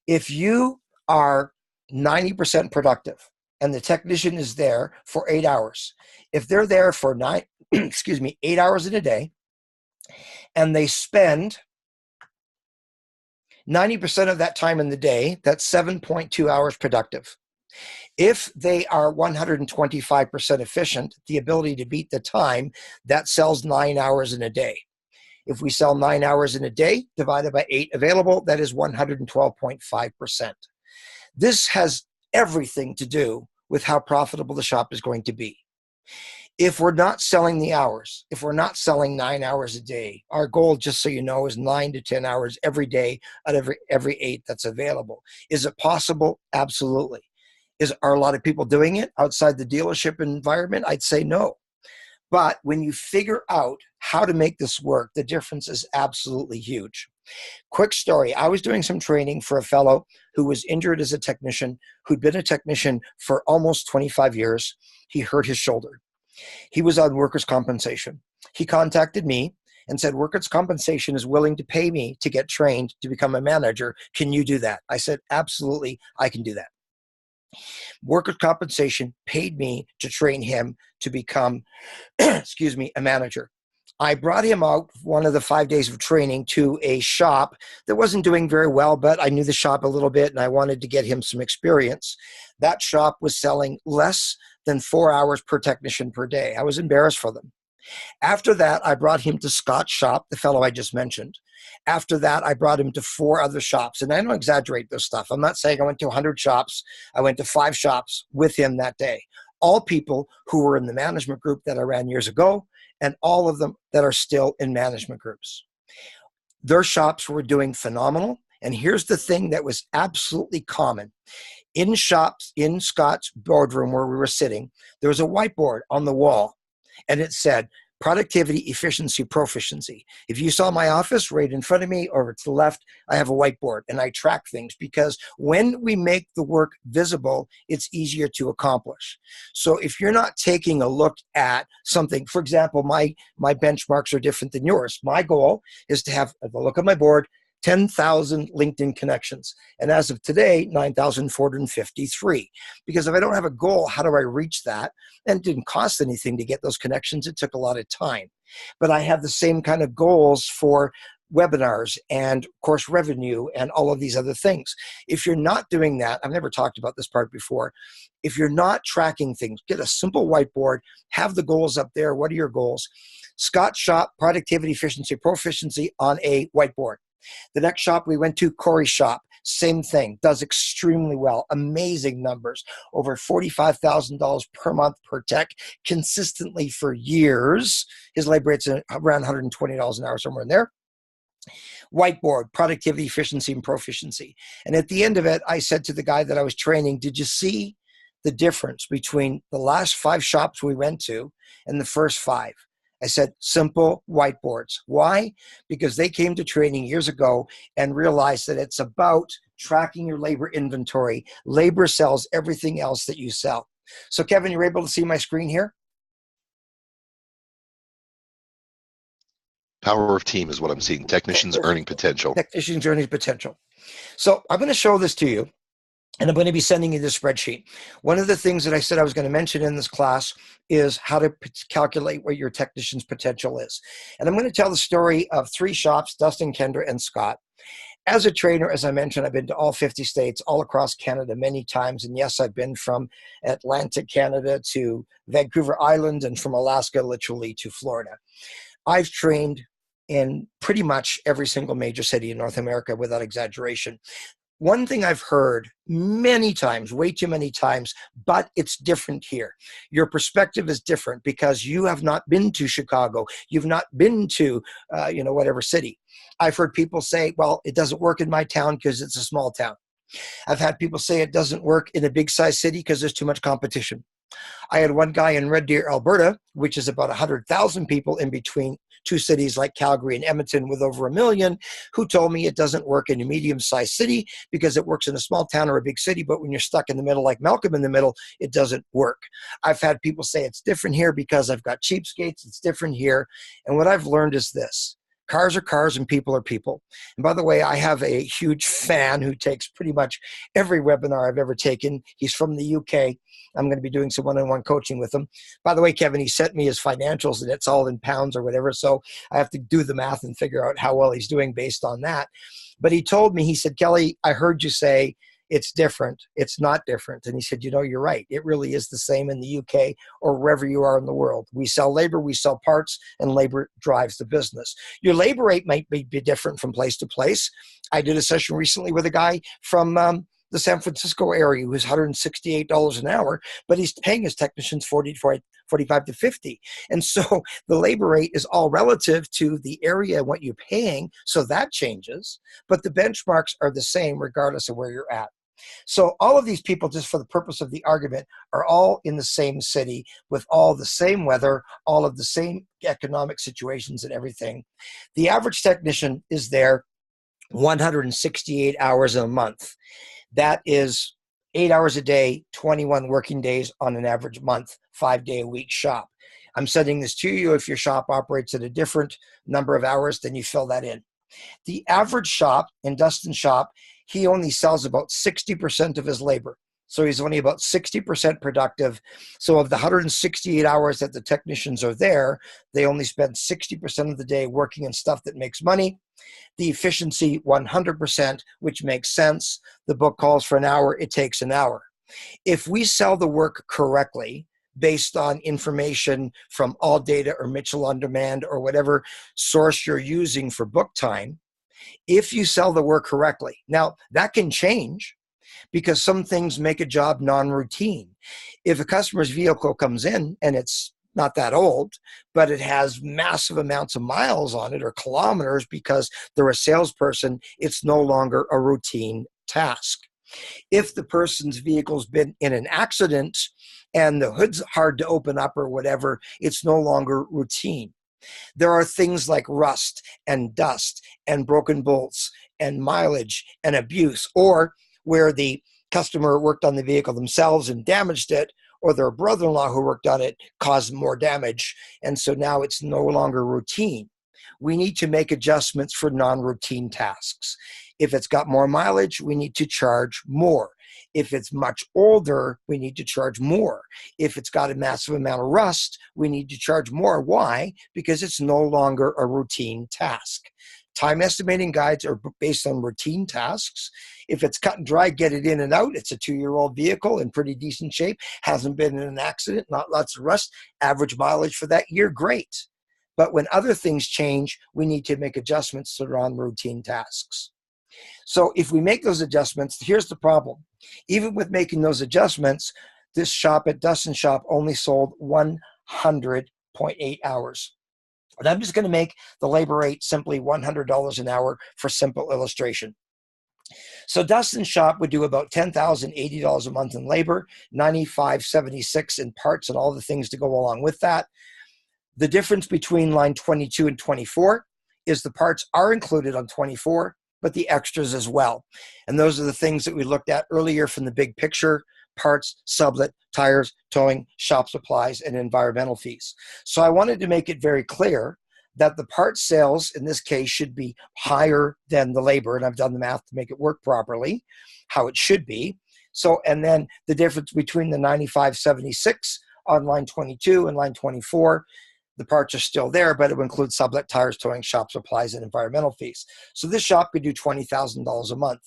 If you are 90% productive and the technician is there for 8 hours, if they're there for 8 hours in a day, and they spend 90% of that time in the day, that's 7.2 hours productive. If they are 125% efficient, the ability to beat the time, that sells 9 hours in a day. If we sell 9 hours in a day, divided by 8 available, that is 112.5%. This has everything to do with how profitable the shop is going to be. If we're not selling the hours, if we're not selling 9 hours a day, our goal, just so you know, is 9 to 10 hours every day out of every 8 that's available. Is it possible? Absolutely. Are a lot of people doing it outside the dealership environment? I'd say no. But when you figure out how to make this work, the difference is absolutely huge. Quick story. I was doing some training for a fellow who was injured as a technician, who'd been a technician for almost 25 years. He hurt his shoulder. He was on workers' compensation. He contacted me and said, workers' compensation is willing to pay me to get trained to become a manager. Can you do that? I said, absolutely, I can do that. Workers' compensation paid me to train him to become, a manager. I brought him out one of the 5 days of training to a shop that wasn't doing very well, but I knew the shop a little bit and I wanted to get him some experience. That shop was selling less than 4 hours per technician per day. I was embarrassed for them. After that, I brought him to Scott's shop, the fellow I just mentioned. After that, I brought him to 4 other shops. And I don't exaggerate this stuff. I'm not saying I went to 100 shops. I went to 5 shops with him that day. All people who were in the management group that I ran years ago, and all of them that are still in management groups. Their shops were doing phenomenal. And here's the thing that was absolutely common. In shops, in Scott's boardroom where we were sitting, there was a whiteboard on the wall. And it said, productivity, efficiency, proficiency. If you saw my office right in front of me or to the left, I have a whiteboard and I track things because when we make the work visible, it's easier to accomplish. So if you're not taking a look at something, for example, my benchmarks are different than yours. My goal is to have a look at my board, 10,000 LinkedIn connections. And as of today, 9,453. Because if I don't have a goal, how do I reach that? And it didn't cost anything to get those connections. It took a lot of time. But I have the same kind of goals for webinars and course revenue and all of these other things. If you're not doing that, I've never talked about this part before. If you're not tracking things, get a simple whiteboard, have the goals up there. What are your goals? Scott Shop, productivity, efficiency, proficiency on a whiteboard. The next shop we went to, Corey's shop, same thing, does extremely well, amazing numbers, over $45,000 per month per tech, consistently for years. His labor rate's around $120 an hour, somewhere in there. Whiteboard, productivity, efficiency, and proficiency. And at the end of it, I said to the guy that I was training, did you see the difference between the last 5 shops we went to and the first 5? I said, simple whiteboards. Why? Because they came to training years ago and realized that it's about tracking your labor inventory. Labor sells everything else that you sell. So Kevin, you're able to see my screen here? Power of team is what I'm seeing. Technicians earning potential. Technicians earning potential. So I'm going to show this to you. And I'm going to be sending you this spreadsheet. One of the things that I said I was going to mention in this class is how to calculate what your technician's potential is. And I'm going to tell the story of 3 shops, Dustin, Kendra, and Scott. As a trainer, as I mentioned, I've been to all 50 states, all across Canada many times. And yes, I've been from Atlantic Canada to Vancouver Island and from Alaska literally to Florida. I've trained in pretty much every single major city in North America without exaggeration. One thing I've heard many times, way too many times, but it's different here. Your perspective is different because you have not been to Chicago. You've not been to, whatever city. I've heard people say, well, it doesn't work in my town because it's a small town. I've had people say it doesn't work in a big size city because there's too much competition. I had one guy in Red Deer, Alberta, which is about 100,000 people in between 2 cities like Calgary and Edmonton with over 1 million, who told me it doesn't work in a medium-sized city because it works in a small town or a big city, but when you're stuck in the middle like Malcolm in the middle, it doesn't work. I've had people say it's different here because I've got cheapskates, it's different here. And what I've learned is this. Cars are cars and people are people. And by the way, I have a huge fan who takes pretty much every webinar I've ever taken. He's from the UK. I'm going to be doing some one-on-one coaching with him. By the way, Kevin, he sent me his financials and it's all in pounds or whatever. So I have to do the math and figure out how well he's doing based on that. But he told me, he said, Kelly, I heard you say it's different. It's not different. And he said, you're right. It really is the same in the UK or wherever you are in the world. We sell labor, we sell parts, and labor drives the business. Your labor rate might be different from place to place. I did a session recently with a guy from the San Francisco area who's $168 an hour, but he's paying his technicians 45 to 50. And so the labor rate is all relative to the area and what you're paying. So that changes, but the benchmarks are the same regardless of where you're at. So all of these people, just for the purpose of the argument, are all in the same city with all the same weather, all of the same economic situations and everything. The average technician is there 168 hours a month. That is 8 hours a day, 21 working days on an average month, 5-day-a-week shop. I'm sending this to you. If your shop operates at a different number of hours, then you fill that in. The average shop in Dustin's shop, he only sells about 60% of his labor. So he's only about 60% productive. So of the 168 hours that the technicians are there, they only spend 60% of the day working on stuff that makes money. The efficiency, 100%, which makes sense. The book calls for an hour, it takes an hour. If we sell the work correctly, based on information from ALLDATA or Mitchell on Demand or whatever source you're using for book time, if you sell the work correctly, now that can change because some things make a job non-routine. If a customer's vehicle comes in and it's not that old, but it has massive amounts of miles on it or kilometers because they're a salesperson, it's no longer a routine task. If the person's vehicle's been in an accident and the hood's hard to open up or whatever, it's no longer routine. There are things like rust and dust and broken bolts and mileage and abuse, or where the customer worked on the vehicle themselves and damaged it, or their brother-in-law who worked on it caused more damage, and so now it's no longer routine. We need to make adjustments for non-routine tasks. If it's got more mileage, we need to charge more. If it's much older, we need to charge more. If it's got a massive amount of rust, we need to charge more. Why? Because it's no longer a routine task. Time estimating guides are based on routine tasks. If it's cut and dry, get it in and out. It's a 2-year-old vehicle in pretty decent shape, hasn't been in an accident, not lots of rust, average mileage for that year, great. But when other things change, we need to make adjustments to non-routine tasks. So if we make those adjustments, here's the problem. Even with making those adjustments, this shop at Dustin Shop only sold 100.8 hours. And I'm just going to make the labor rate simply $100 an hour for simple illustration. So Dustin Shop would do about $10,080 a month in labor, $95.76 in parts and all the things to go along with that. The difference between line 22 and 24 is the parts are included on 24, but the extras as well. And those are the things that we looked at earlier from the big picture: parts, sublet, tires, towing, shop supplies, and environmental fees. So I wanted to make it very clear that the part sales in this case should be higher than the labor, and I've done the math to make it work properly, how it should be. So, and then the difference between the 95.76 on line 22 and line 24, the parts are still there, but it would include sublet, tires, towing, shop supplies, and environmental fees. So this shop could do $20,000 a month.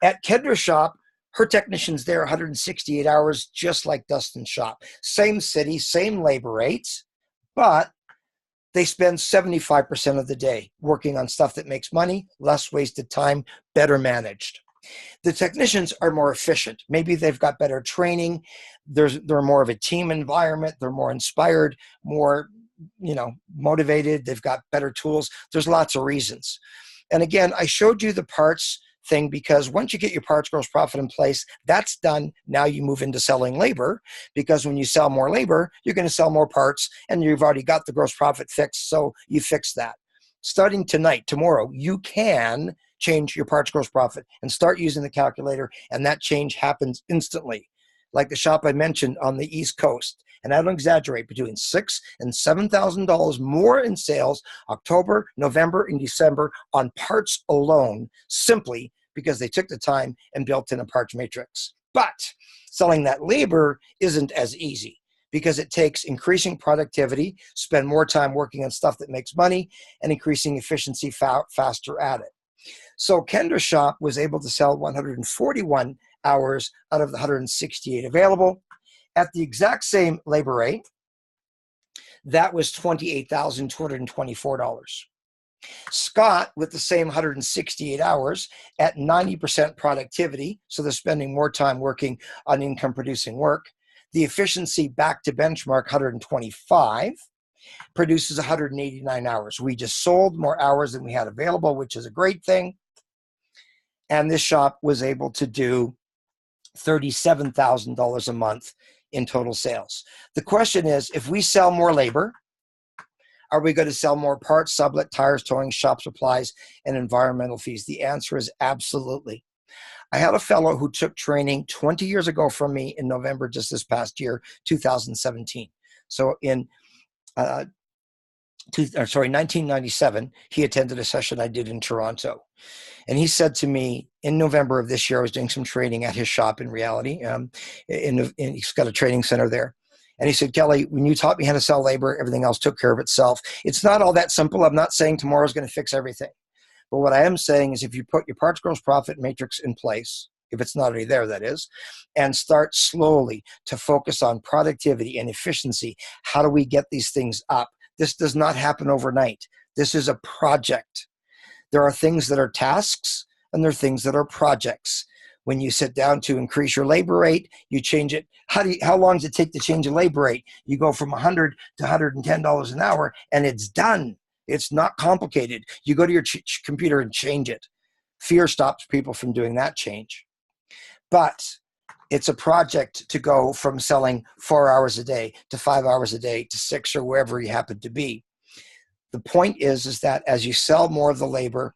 At Kendra Shop, her technician's there 168 hours, just like Dustin Shop. Same city, same labor rates, but they spend 75% of the day working on stuff that makes money, less wasted time, better managed. The technicians are more efficient. Maybe they've got better training. They're more of a team environment. They're more inspired, more, motivated. They've got better tools. There's lots of reasons. And again, I showed you the parts thing because once you get your parts gross profit in place, that's done. Now you move into selling labor, because when you sell more labor, you're going to sell more parts and you've already got the gross profit fixed. So you fix that. Starting tonight, tomorrow, you can change your parts gross profit and start using the calculator, and that change happens instantly. Like the shop I mentioned on the East Coast, and I don't exaggerate, between $6,000 and $7,000 more in sales October, November, and December on parts alone, simply because they took the time and built in a parts matrix. But selling that labor isn't as easy, because it takes increasing productivity, spend more time working on stuff that makes money, and increasing efficiency faster at it. So Kendra Shop was able to sell 141 hours out of the 168 available at the exact same labor rate. That was $28,224. Scott, with the same 168 hours at 90% productivity, so they're spending more time working on income producing work. The efficiency back to benchmark 125 produces 189 hours. We just sold more hours than we had available, which is a great thing. And this shop was able to do $37,000 a month in total sales. The question is, if we sell more labor, are we going to sell more parts, sublet, tires, towing, shop supplies, and environmental fees? The answer is absolutely. I had a fellow who took training 20 years ago from me in November, just this past year, 2017. So in 1997, he attended a session I did in Toronto. And he said to me in November of this year, I was doing some training at his shop in reality. He's got a training center there. And he said, Kelly, when you taught me how to sell labor, everything else took care of itself. It's not all that simple. I'm not saying tomorrow's going to fix everything. But what I am saying is if you put your parts gross profit matrix in place, if it's not already there, that is, and start slowly to focus on productivity and efficiency, how do we get these things up? This does not happen overnight. This is a project. There are things that are tasks and there are things that are projects. When you sit down to increase your labor rate, you change it. How long does it take to change a labor rate? You go from $100 to $110 an hour and it's done. It's not complicated. You go to your computer and change it. Fear stops people from doing that change. But it's a project to go from selling 4 hours a day to 5 hours a day to 6 or wherever you happen to be. The point is that as you sell more of the labor,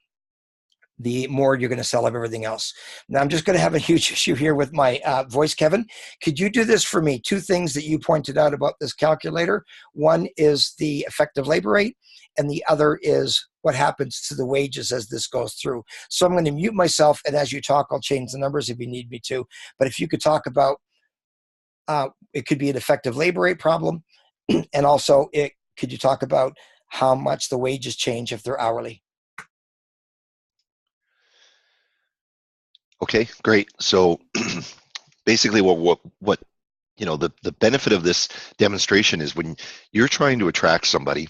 the more you're going to sell of everything else. Now, I'm just going to have a huge issue here with my voice, Kevin. Could you do this for me? 2 things that you pointed out about this calculator. One is the effective labor rate, and the other is what happens to the wages as this goes through. So I'm going to mute myself, and as you talk, I'll change the numbers if you need me to. But if you could talk about, it could be an effective labor rate problem, and also could you talk about how much the wages change if they're hourly? Okay, great. So basically what the benefit of this demonstration is when you're trying to attract somebody,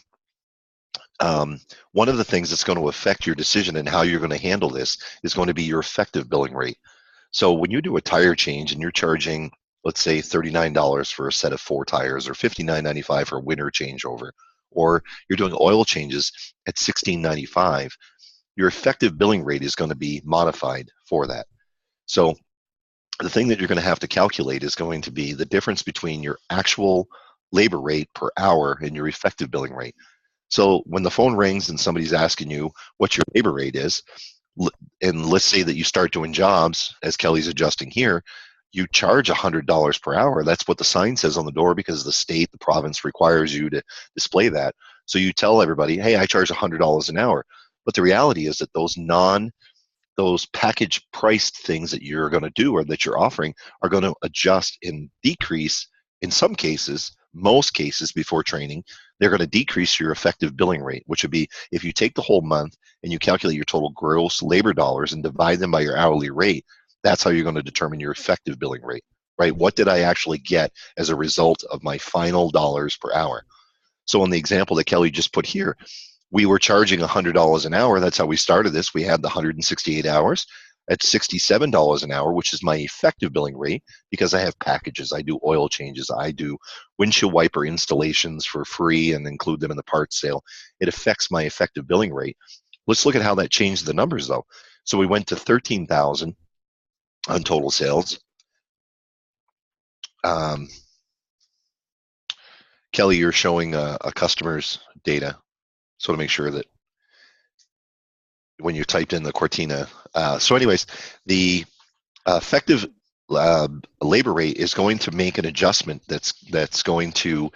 one of the things that's going to affect your decision and how you're going to handle this is going to be your effective billing rate. So when you do a tire change and you're charging, let's say $39 for a set of 4 tires or $59.95 for a winter changeover, or you're doing oil changes at $16.95, your effective billing rate is going to be modified for that. So the thing that you're going to have to calculate is going to be the difference between your actual labor rate per hour and your effective billing rate. So when the phone rings and somebody's asking you what your labor rate is, and let's say that you start doing jobs, as Kelly's adjusting here, you charge $100 per hour. That's what the sign says on the door because the state, the province requires you to display that. So you tell everybody, hey, I charge $100 an hour. But the reality is that those package priced things that you're going to do or that you're offering are going to adjust and decrease in some cases, most cases before training, they're going to decrease your effective billing rate, which would be if you take the whole month and you calculate your total gross labor dollars and divide them by your hourly rate, that's how you're going to determine your effective billing rate, right? What did I actually get as a result of my final dollars per hour? So in the example that Kelly just put here, we were charging $100 an hour. That's how we started this. We had the 168 hours at $67 an hour, which is my effective billing rate because I have packages. I do oil changes. I do windshield wiper installations for free and include them in the parts sale. It affects my effective billing rate. Let's look at how that changed the numbers though. So we went to 13,000 on total sales. Kelly, you're showing a customer's data. So to make sure that when you typed in the Cortina. So anyways, the effective labor rate is going to make an adjustment that's going to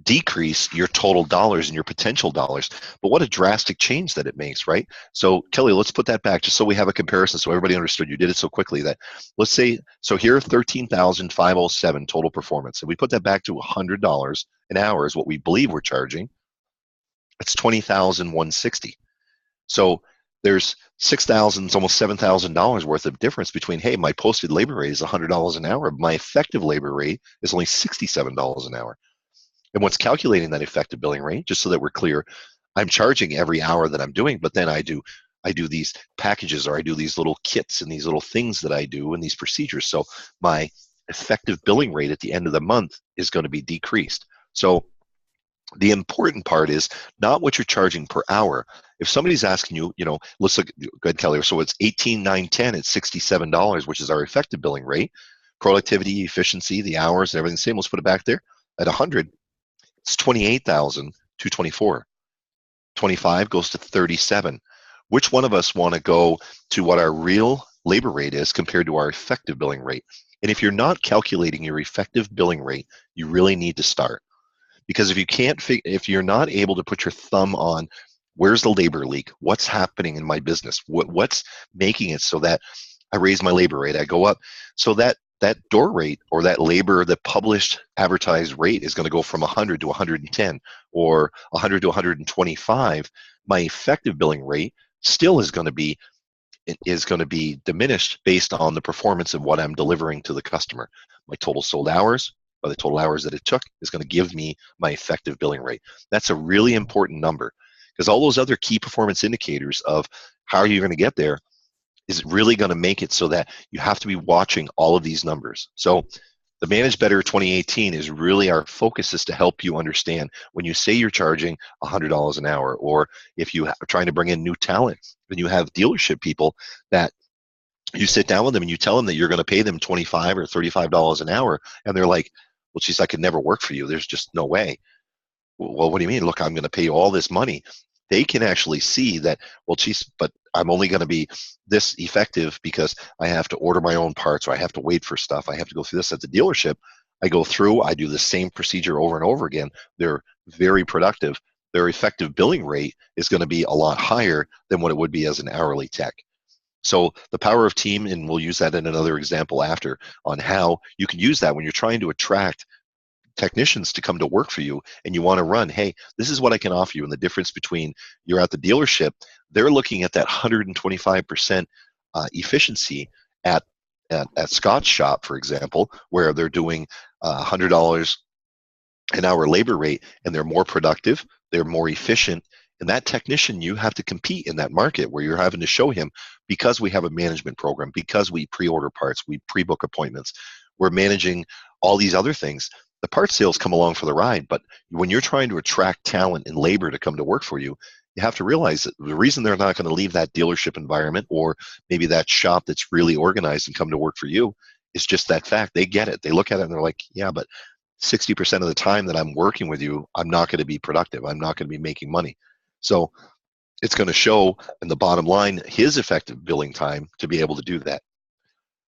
decrease your total dollars and your potential dollars. But what a drastic change that it makes, right? So Kelly, let's put that back just so we have a comparison so everybody understood. You did it so quickly that let's say, so here 13,507 total performance. If we put that back to $100 an hour is what we believe we're charging, it's 20,160. So there's $6,000, almost $7,000 worth of difference between, hey, my posted labor rate is $100 an hour. My effective labor rate is only $67 an hour. And what's calculating that effective billing rate, just so that we're clear, I'm charging every hour that I'm doing, but then I do these packages or I do these little kits and these little things that I do and these procedures. So my effective billing rate at the end of the month is going to be decreased. So the important part is not what you're charging per hour. If somebody's asking you, let's look, good Kelly. So it's 18,910 at $67, which is our effective billing rate. Productivity, efficiency, the hours, and everything the same. Let's put it back there at 100. It's 28,224. 25 goes to 37. Which one of us want to go to what our real labor rate is compared to our effective billing rate? And if you're not calculating your effective billing rate, you really need to start. Because if you're not able to put your thumb on where's the labor leak, what's happening in my business, what's making it so that I raise my labor rate, I go up, so that door rate or that labor, the published advertised rate is going to go from 100 to 110 or 100 to 125. My effective billing rate still is going to be diminished based on the performance of what I'm delivering to the customer. My total sold hours, or the total hours that it took, is going to give me my effective billing rate. That's a really important number, because all those other key performance indicators of how you're going to get there is really going to make it so that you have to be watching all of these numbers. So the Manage Better 2018 is really, our focus is to help you understand when you say you're charging $100 an hour, or if you are trying to bring in new talent, and you have dealership people that you sit down with them and you tell them that you're going to pay them $25 or $35 an hour, and they're like, well, geez, I could never work for you. There's just no way. Well, what do you mean? Look, I'm going to pay you all this money. They can actually see that, well, geez, but I'm only going to be this effective because I have to order my own parts, or I have to wait for stuff. I have to go through this at the dealership. I go through, I do the same procedure over and over again. They're very productive. Their effective billing rate is going to be a lot higher than what it would be as an hourly tech. So the power of team, and we'll use that in another example after, on how you can use that when you're trying to attract technicians to come to work for you, and you want to run, hey, this is what I can offer you. And the difference between you're at the dealership, they're looking at that 125% efficiency at Scott's shop, for example, where they're doing $100 an hour labor rate, and they're more productive, they're more efficient. And that technician, you have to compete in that market where you're having to show him, because we have a management program, because we pre-order parts, we pre-book appointments, we're managing all these other things. The part sales come along for the ride, but when you're trying to attract talent and labor to come to work for you, you have to realize that the reason they're not going to leave that dealership environment, or maybe that shop that's really organized, and come to work for you, is just that fact. They get it. They look at it and they're like, yeah, but 60% of the time that I'm working with you, I'm not going to be productive. I'm not going to be making money. So it's going to show in the bottom line his effective billing time to be able to do that.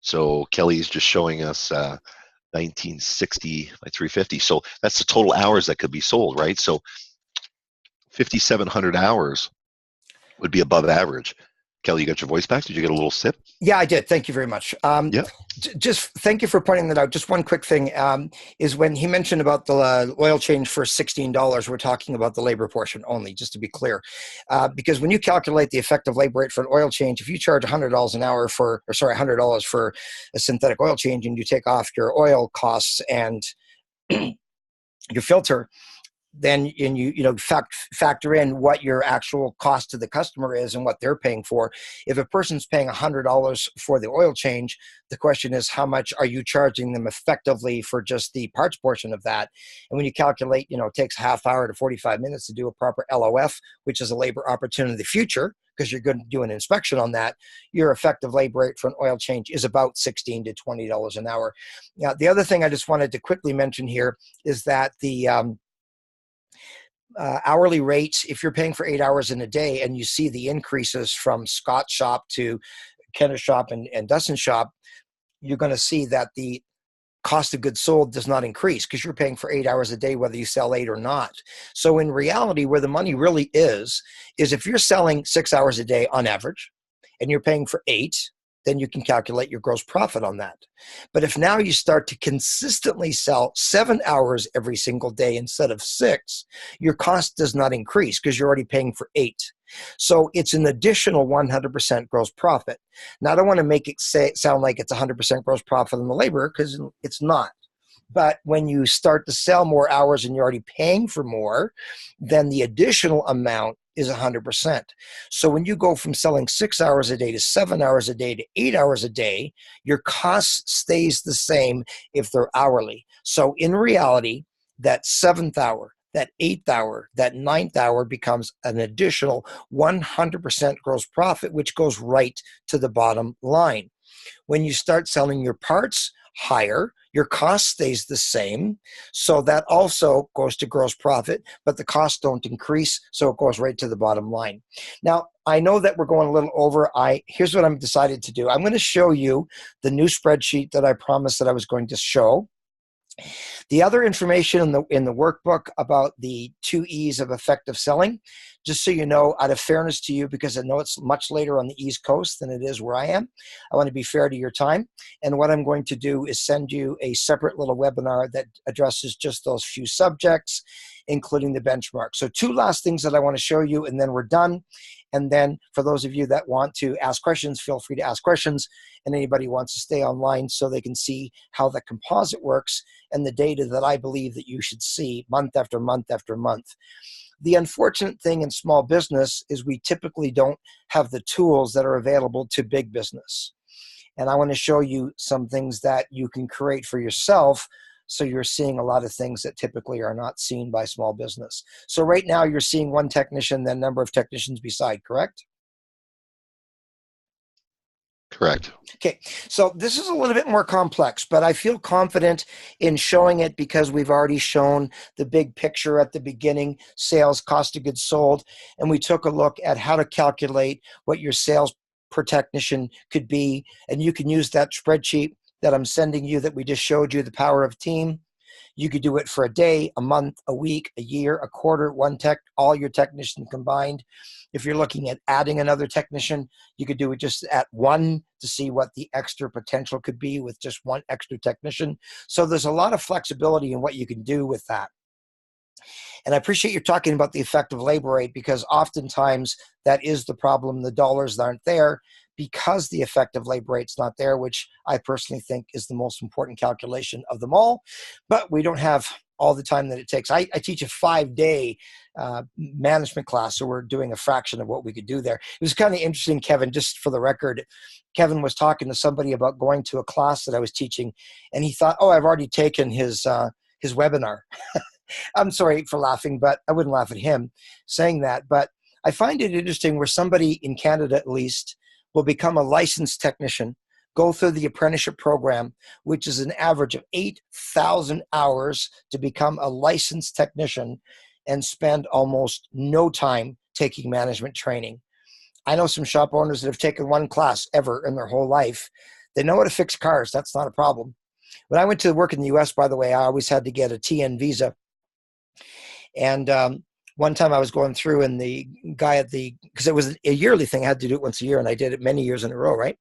So Kelly's just showing us 1960 by 350. So that's the total hours that could be sold, right? So 5,700 hours would be above average. Kelly, you got your voice back? Did you get a little sip? Yeah, I did. Thank you very much. Yeah. Just thank you for pointing that out. Just one quick thing is when he mentioned about the oil change for $16, we're talking about the labor portion only, just to be clear. Because when you calculate the effective labor rate for an oil change, if you charge $100 an hour $100 for a synthetic oil change, and you take off your oil costs and your filter, then you factor in what your actual cost to the customer is and what they're paying for. If a person's paying $100 for the oil change, the question is, how much are you charging them effectively for just the parts portion of that? And when you calculate, it takes a half hour to 45 minutes to do a proper LOF, which is a labor opportunity of the future, because you're going to do an inspection on that, your effective labor rate for an oil change is about $16 to $20 an hour. Now, the other thing I just wanted to quickly mention here is that the hourly rates, if you're paying for 8 hours in a day, and you see the increases from Scott's shop to Kenner's shop and Dustin's shop, you're going to see that the cost of goods sold does not increase, because you're paying for 8 hours a day, whether you sell 8 or not. So in reality, where the money really is if you're selling 6 hours a day on average, and you're paying for 8, then you can calculate your gross profit on that. But if now you start to consistently sell 7 hours every single day instead of 6, your cost does not increase, because you're already paying for 8. So it's an additional 100% gross profit. Now, I don't want to make it sound like it's 100% gross profit on the labor, because it's not. But when you start to sell more hours and you're already paying for more, then the additional amount is 100%. So when you go from selling 6 hours a day to 7 hours a day to 8 hours a day, your cost stays the same if they're hourly. So in reality, that 7th hour, that 8th hour, that 9th hour becomes an additional 100% gross profit, which goes right to the bottom line. When you start selling your parts higher, your cost stays the same. So that also goes to gross profit, but the costs don't increase. So it goes right to the bottom line. Now, I know that we're going a little over. Here's what I'm decided to do. I'm going to show you the new spreadsheet that I promised that I was going to show. The other information in the workbook about the 2 E's of effective selling, just so you know, out of fairness to you, because I know it's much later on the East Coast than it is where I am, I want to be fair to your time. And what I'm going to do is send you a separate little webinar that addresses just those few subjects, including the benchmark. So 2 last things that I want to show you, and then we're done. And then for those of you that want to ask questions, feel free to ask questions. And anybody who wants to stay online so they can see how the composite works and the data that I believe that you should see month after month after month. The unfortunate thing in small business is we typically don't have the tools that are available to big business. And I want to show you some things that you can create for yourself, so you're seeing a lot of things that typically are not seen by small business. So right now you're seeing one technician, then number of technicians beside, correct? Correct. Okay, so this is a little bit more complex, but I feel confident in showing it because we've already shown the big picture at the beginning, sales, cost of goods sold, and we took a look at how to calculate what your sales per technician could be, and you can use that spreadsheet that I'm sending you that we just showed you, the power of team. You could do it for a day, a month, a week, a year, a quarter, one tech, all your technicians combined. If you're looking at adding another technician, you could do it just at one to see what the extra potential could be with just one extra technician. So there's a lot of flexibility in what you can do with that. And I appreciate you talking about the effective labor rate, because oftentimes that is the problem. The dollars aren't there because the effective labor rate's not there, which I personally think is the most important calculation of them all. But we don't have all the time that it takes. I teach a 5-day management class, so we're doing a fraction of what we could do there. It was kind of interesting, Kevin, just for the record. Kevin was talking to somebody about going to a class that I was teaching, and he thought, oh, I've already taken his webinar. I'm sorry for laughing, but I wouldn't laugh at him saying that. But I find it interesting where somebody in Canada, at least, will become a licensed technician, go through the apprenticeship program, which is an average of 8,000 hours to become a licensed technician, and spend almost no time taking management training. I know some shop owners that have taken one class ever in their whole life. They know how to fix cars. That's not a problem. When I went to work in the U.S., by the way, I always had to get a TN visa. And one time I was going through, and the guy because it was a yearly thing, I had to do it once a year, and I did it many years in a row, right?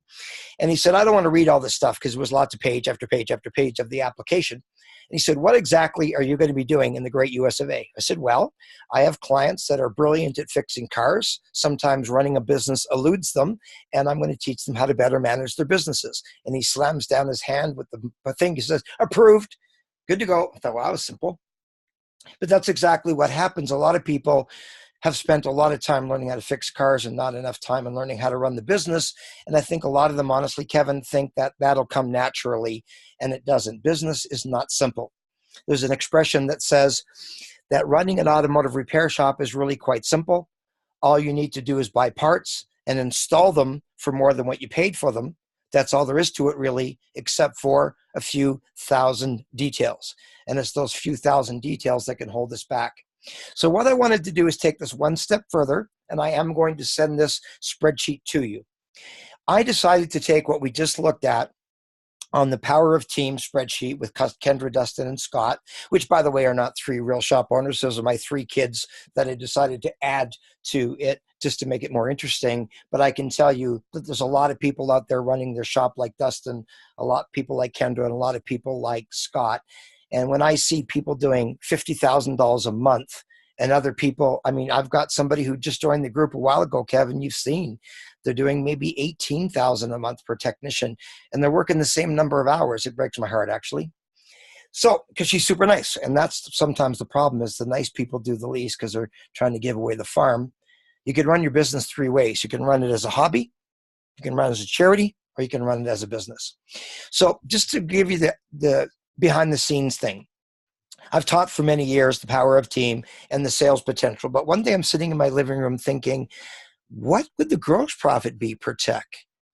And he said, I don't want to read all this stuff, because it was lots of page after page after page of the application. And he said, what exactly are you going to be doing in the great US of A? I said, well, I have clients that are brilliant at fixing cars. Sometimes running a business eludes them, and I'm going to teach them how to better manage their businesses. And he slams down his hand with the thing. He says, approved, good to go. I thought, well, that was simple. But that's exactly what happens. A lot of people have spent a lot of time learning how to fix cars and not enough time in learning how to run the business. And I think a lot of them, honestly, Kevin, think that that'll come naturally, and it doesn't. Business is not simple. There's an expression that says that running an automotive repair shop is really quite simple. All you need to do is buy parts and install them for more than what you paid for them. That's all there is to it, really, except for a few thousand details. And it's those few thousand details that can hold us back. So what I wanted to do is take this one step further, and I am going to send this spreadsheet to you. I decided to take what we just looked at on the Power of Team spreadsheet with Kendra, Dustin, and Scott, which, by the way, are not 3 real shop owners. Those are my 3 kids that I decided to add to it just to make it more interesting. But I can tell you that there's a lot of people out there running their shop like Dustin, a lot of people like Kendra, and a lot of people like Scott. And when I see people doing $50,000 a month, and other people, I mean, I've got somebody who just joined the group a while ago, Kevin, you've seen. They're doing maybe $18,000 a month per technician, and they're working the same number of hours. It breaks my heart, actually. So, because she's super nice, and that's sometimes the problem, is the nice people do the least because they're trying to give away the farm. You can run your business 3 ways. You can run it as a hobby, you can run it as a charity, or you can run it as a business. So just to give you the behind the scenes thing, I've taught for many years the power of team and the sales potential. But one day I'm sitting in my living room thinking, what would the gross profit be per tech?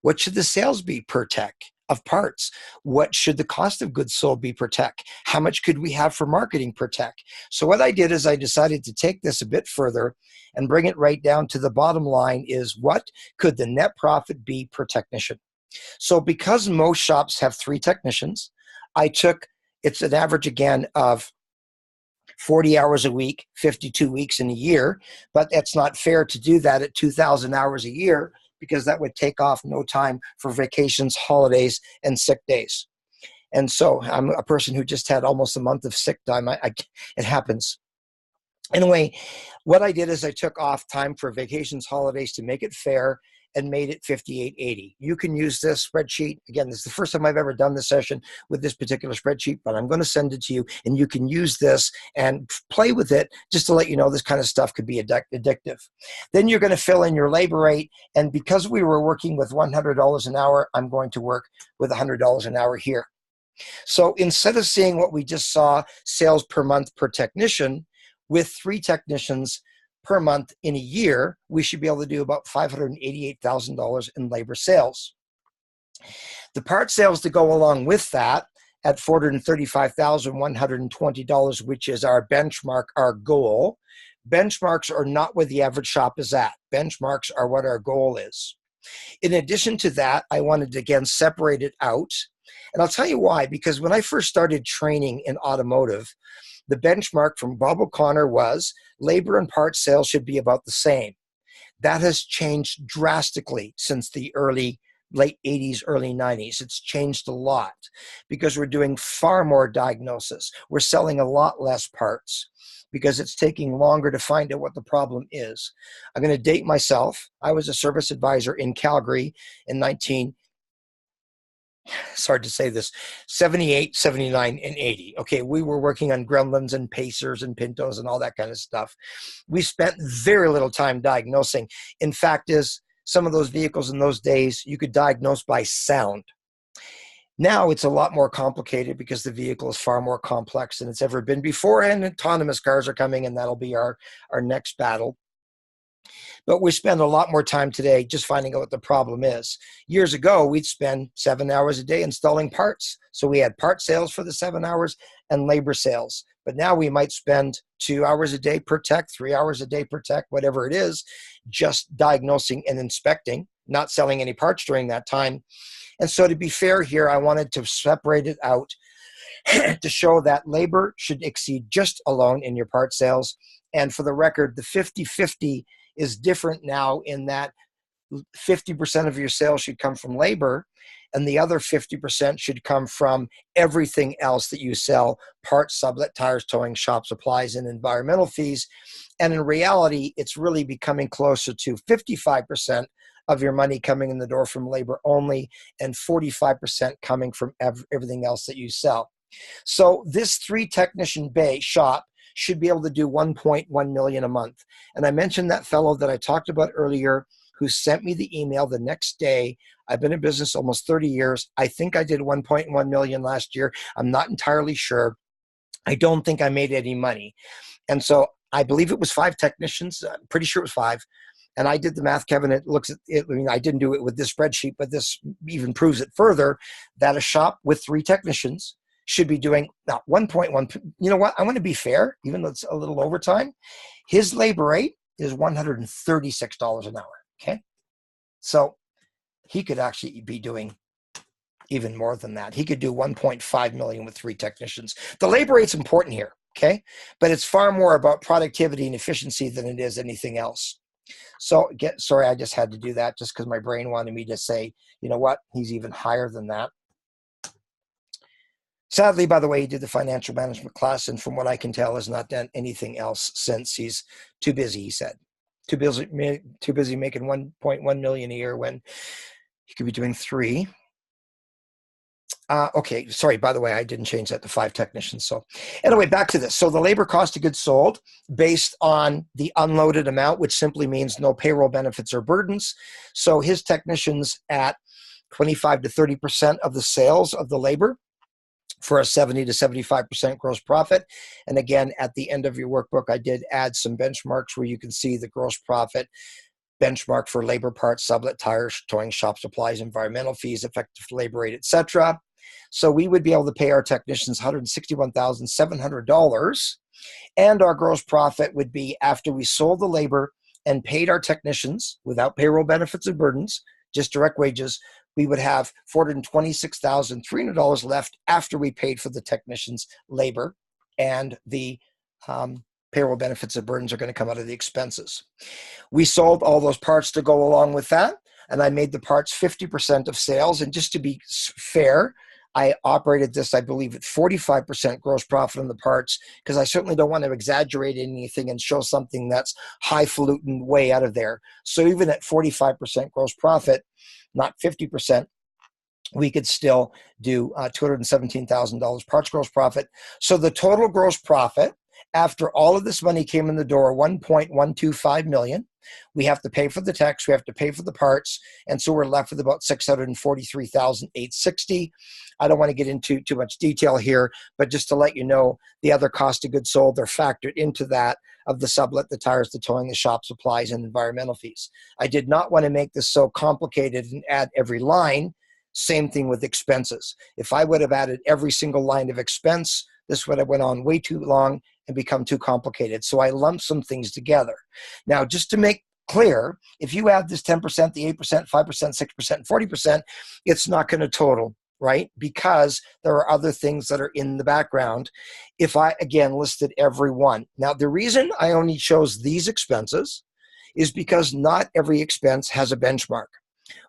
What should the sales be per tech of parts? What should the cost of goods sold be per tech? How much could we have for marketing per tech? So what I did is I decided to take this a bit further and bring it right down to the bottom line is, what could the net profit be per technician? So because most shops have 3 technicians, I took It's an average, again, of 40 hours a week, 52 weeks in a year, but it's not fair to do that at 2,000 hours a year because that would take off no time for vacations, holidays, and sick days. And so I'm a person who just had almost a month of sick time. It happens. Anyway, what I did is I took off time for vacations, holidays to make it fair and made it 5880. You can use this spreadsheet. Again, this is the first time I've ever done this session with this particular spreadsheet, but I'm going to send it to you and you can use this and play with it just to let you know this kind of stuff could be addictive. Then you're going to fill in your labor rate. And because we were working with $100 an hour, I'm going to work with $100 an hour here. So instead of seeing what we just saw, sales per month per technician, with 3 technicians per month in a year, we should be able to do about $588,000 in labor sales. The part sales to go along with that at $435,120, which is our benchmark, our goal. Benchmarks are not where the average shop is at. Benchmarks are what our goal is. In addition to that, I wanted to, again, separate it out. And I'll tell you why, because when I first started training in automotive, the benchmark from Bob O'Connor was labor and parts sales should be about the same. That has changed drastically since the late 80s, early 90s. It's changed a lot because we're doing far more diagnosis. We're selling a lot less parts because it's taking longer to find out what the problem is. I'm going to date myself. I was a service advisor in Calgary in it's hard to say this, 78, 79, and 80. Okay, we were working on Gremlins and Pacers and Pintos and all that kind of stuff. We spent very little time diagnosing. In fact, some of those vehicles in those days, you could diagnose by sound. Now it's a lot more complicated because the vehicle is far more complex than it's ever been before, and autonomous cars are coming, and that'll be our next battle. But we spend a lot more time today just finding out what the problem is. Years ago, we'd spend 7 hours a day installing parts. So we had part sales for the 7 hours and labor sales. But now we might spend 2 hours a day per tech, 3 hours a day per tech, whatever it is, just diagnosing and inspecting, not selling any parts during that time. And so to be fair here, I wanted to separate it out to show that labor should exceed just alone in your part sales. And for the record, the 50-50 is different now in that 50% of your sales should come from labor and the other 50% should come from everything else that you sell: parts, sublet, tires, towing, shop supplies, and environmental fees. And in reality, it's really becoming closer to 55% of your money coming in the door from labor only and 45% coming from everything else that you sell. So this 3 technician bay shop should be able to do 1.1 million a month. And I mentioned that fellow that I talked about earlier who sent me the email the next day. I've been in business almost 30 years. I think I did 1.1 million last year. I'm not entirely sure. I don't think I made any money. And so I believe it was 5 technicians. I'm pretty sure it was 5. And I did the math, Kevin. It looks at it. I mean, I didn't do it with this spreadsheet, but this even proves it further that a shop with 3 technicians should be doing now 1.1. You know what? I want to be fair, even though it's a little overtime. His labor rate is $136 an hour. Okay. So he could actually be doing even more than that. He could do 1.5 million with 3 technicians. The labor rate's important here. Okay. But it's far more about productivity and efficiency than it is anything else. So sorry, I just had to do that just because my brain wanted me to say, you know what? He's even higher than that. Sadly, by the way, he did the financial management class, and from what I can tell, has not done anything else since. He's too busy, he said. Too busy making 1.1 million a year when he could be doing 3. Okay, sorry, by the way, I didn't change that to 5 technicians. So anyway, back to this. So the labor cost of goods sold based on the unloaded amount, which simply means no payroll benefits or burdens. So his technicians at 25 to 30% of the sales of the labor for a 70 to 75% gross profit. And again, at the end of your workbook, I did add some benchmarks where you can see the gross profit benchmark for labor, parts, sublet, tires, towing, shop supplies, environmental fees, effective labor rate, etc. So we would be able to pay our technicians $161,700, and our gross profit would be, after we sold the labor and paid our technicians without payroll benefits and burdens, just direct wages, we would have $426,300 left after we paid for the technicians' labor, and the payroll benefits and burdens are going to come out of the expenses. We sold all those parts to go along with that, and I made the parts 50% of sales. And just to be fair, I operated this, I believe, at 45% gross profit on the parts, because I certainly don't want to exaggerate anything and show something that's highfalutin way out of there. So even at 45% gross profit, not 50%, we could still do $217,000 parts gross profit. So the total gross profit after all of this money came in the door, $1.125 million. We have to pay for the tax, we have to pay for the parts, and so we're left with about $643,860. I don't want to get into too much detail here, but just to let you know, the other cost of goods sold are factored into that of the sublet, the tires, the towing, the shop supplies, and environmental fees. I did not want to make this so complicated and add every line. Same thing with expenses. If I would have added every single line of expense, this would have went on way too long and become too complicated. So I lumped some things together. Now, just to make clear, if you add this 10%, the 8%, 5%, 6%, and 40%, it's not going to total, right? Because there are other things that are in the background. If I, again, listed every one. Now, the reason I only chose these expenses is because not every expense has a benchmark.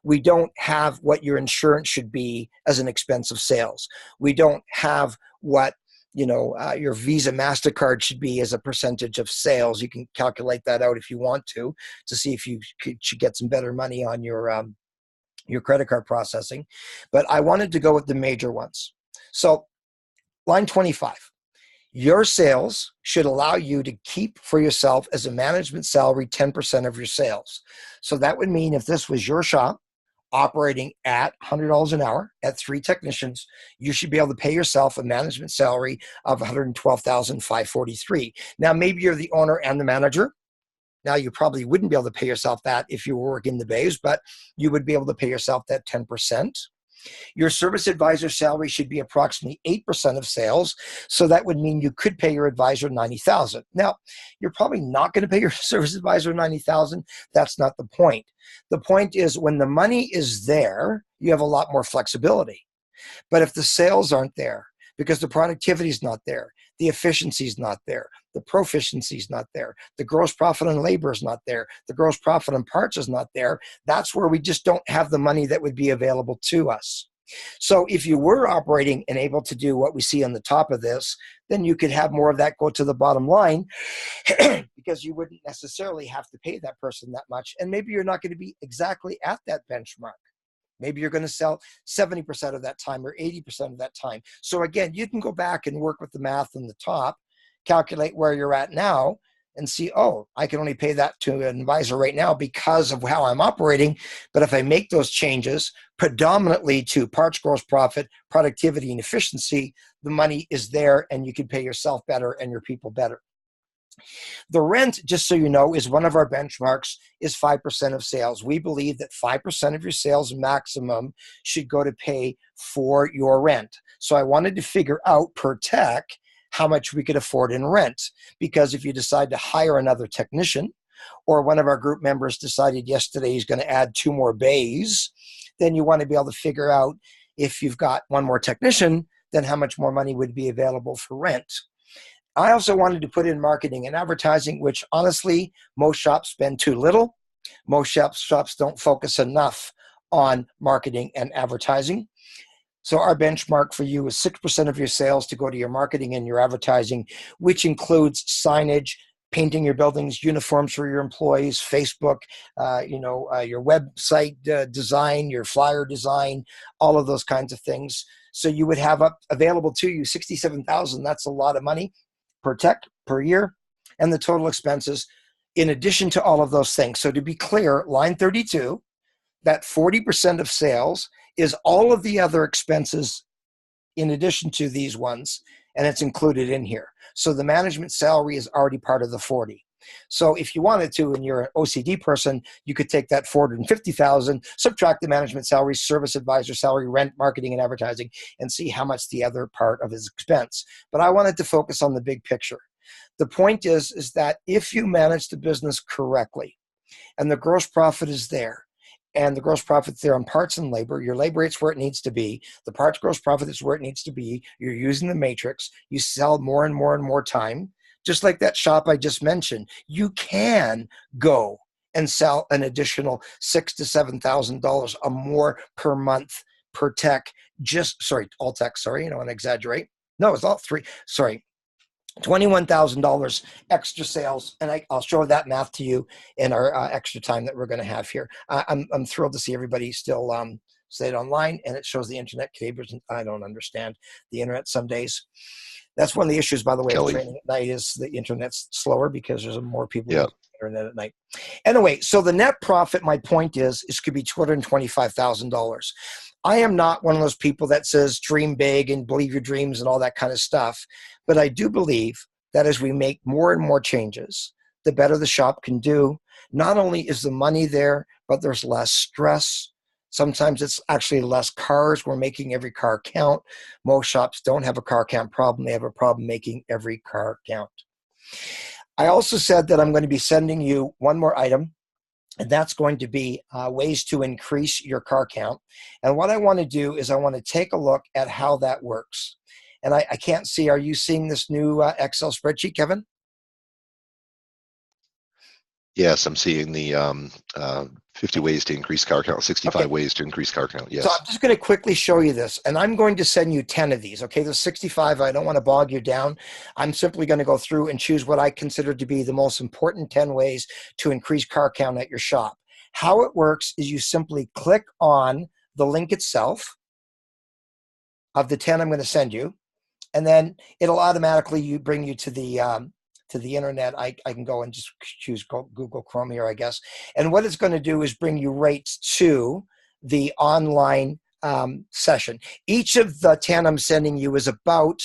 We don't have what your insurance should be as an expense of sales. We don't have what your Visa, MasterCard should be as a percentage of sales. You can calculate that out if you want to see if you should get some better money on your credit card processing. But I wanted to go with the major ones. So line 25, your sales should allow you to keep for yourself as a management salary 10% of your sales. So that would mean if this was your shop, operating at $100 an hour at 3 technicians, you should be able to pay yourself a management salary of $112,543. Now, maybe you're the owner and the manager. Now, you probably wouldn't be able to pay yourself that if you were working the bays, but you would be able to pay yourself that 10%. Your service advisor salary should be approximately 8% of sales. So that would mean you could pay your advisor $90,000. Now, you're probably not going to pay your service advisor $90,000. That's not the point. The point is when the money is there, you have a lot more flexibility. But if the sales aren't there, because the productivity is not there, the efficiency is not there, the proficiency is not there, the gross profit on labor is not there, the gross profit on parts is not there, that's where we just don't have the money that would be available to us. So if you were operating and able to do what we see on the top of this, then you could have more of that go to the bottom line because you wouldn't necessarily have to pay that person that much. And maybe you're not going to be exactly at that benchmark. Maybe you're going to sell 70% of that time or 80% of that time. So again, you can go back and work with the math on the top, calculate where you're at now, and see, oh, I can only pay that to an advisor right now because of how I'm operating. But if I make those changes predominantly to parts gross profit, productivity, and efficiency, the money is there and you can pay yourself better and your people better. The rent, just so you know, is one of our benchmarks, is 5% of sales. We believe that 5% of your sales maximum should go to pay for your rent. So I wanted to figure out per tech how much we could afford in rent. Because if you decide to hire another technician, or one of our group members decided yesterday he's going to add 2 more bays, then you want to be able to figure out if you've got 1 more technician, then how much more money would be available for rent. I also wanted to put in marketing and advertising, which honestly, most shops spend too little. Most shops don't focus enough on marketing and advertising. So our benchmark for you is 6% of your sales to go to your marketing and your advertising, which includes signage, painting your buildings, uniforms for your employees, Facebook, your website design, your flyer design, all of those kinds of things. So you would have available to you $67,000. That's a lot of money per tech per year, and the total expenses in addition to all of those things. So to be clear, line 32, that 40% of sales is all of the other expenses in addition to these ones, and it's included in here. So the management salary is already part of the 40. So if you wanted to, and you're an OCD person, you could take that $450,000, subtract the management salary, service advisor salary, rent, marketing, and advertising, and see how much the other part of his expense. But I wanted to focus on the big picture. The point is that if you manage the business correctly, and the gross profit is there, and the gross profit's there on parts and labor. Your labor rate's where it needs to be. The parts gross profit is where it needs to be. You're using the matrix. You sell more and more and more time. Just like that shop I just mentioned, you can go and sell an additional $6,000 to $7,000 or more per month per tech. All tech. Sorry, I want to exaggerate. No, it's all three. Sorry, $21,000 extra sales, and I'll show that math to you in our extra time that we're going to have here. I'm thrilled to see everybody still stayed online, and it shows the internet cables. I don't understand the internet some days. That's one of the issues, by the way, of Kelly. training at night is the internet's slower because there's more people Yeah. using the internet at night. Anyway, so the net profit, my point is could be $225,000. I am not one of those people that says dream big and believe your dreams and all that kind of stuff. But I do believe that as we make more and more changes, the better the shop can do. Not only is the money there, but there's less stress. Sometimes it's actually less cars. We're making every car count. Most shops don't have a car count problem. They have a problem making every car count. I also said that I'm going to be sending you one more item, and that's going to be ways to increase your car count. And what I want to do is I want to take a look at how that works. And I can't see, are you seeing this new Excel spreadsheet, Kevin? Yes, I'm seeing the 50 ways to increase car count, 65 Okay. ways to increase car count. Yes. So I'm just going to quickly show you this, and I'm going to send you 10 of these. Okay, there's 65. I don't want to bog you down. I'm simply going to go through and choose what I consider to be the most important 10 ways to increase car count at your shop. How it works is you simply click on the link itself of the 10 I'm going to send you, and then it'll automatically bring you to the internet. I can go and just choose Google Chrome here, I guess. And what it's going to do is bring you right to the online session. Each of the 10 I'm sending you is about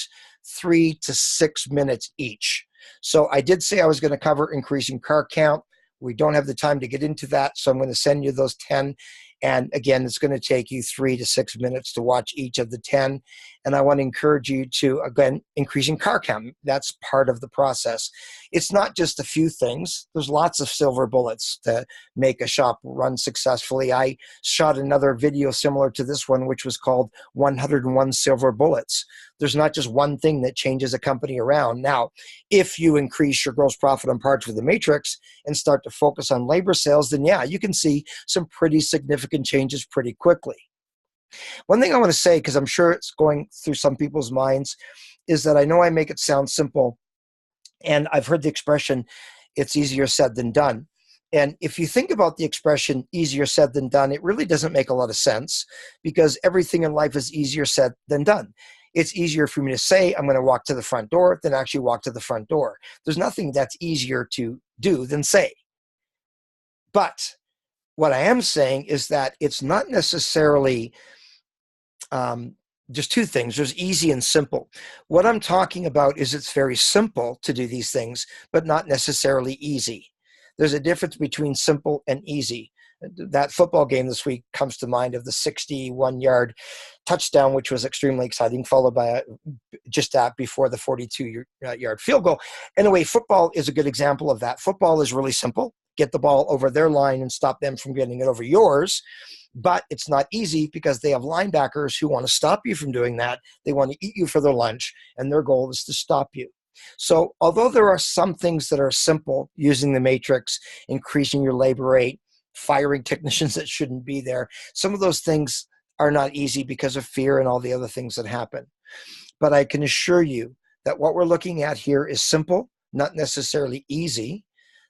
3 to 6 minutes each. So I did say I was going to cover increasing car count. We don't have the time to get into that, so I'm going to send you those 10. And again, it's going to take you 3 to 6 minutes to watch each of the 10. And I want to encourage you to, again, increasing car count. That's part of the process. It's not just a few things. There's lots of silver bullets to make a shop run successfully. I shot another video similar to this one, which was called 101 Silver Bullets. There's not just one thing that changes a company around. Now, if you increase your gross profit on parts with the matrix and start to focus on labor sales, then yeah, you can see some pretty significant changes pretty quickly. One thing I want to say, because I'm sure it's going through some people's minds, is that I know I make it sound simple, and I've heard the expression, it's easier said than done. And if you think about the expression easier said than done, it really doesn't make a lot of sense, because everything in life is easier said than done. It's easier for me to say I'm going to walk to the front door than actually walk to the front door. There's nothing that's easier to do than say. But what I am saying is that it's not necessarily just two things. There's easy and simple. What I'm talking about is it's very simple to do these things, but not necessarily easy. There's a difference between simple and easy. That football game this week comes to mind of the 61-yard touchdown, which was extremely exciting, followed by just before the 42-yard field goal. Anyway, football is a good example of that. Football is really simple. Get the ball over their line and stop them from getting it over yours. But it's not easy because they have linebackers who want to stop you from doing that. They want to eat you for their lunch, and their goal is to stop you. So although there are some things that are simple, using the matrix, increasing your labor rate, firing technicians that shouldn't be there, some of those things are not easy because of fear and all the other things that happen. But I can assure you that what we're looking at here is simple, not necessarily easy.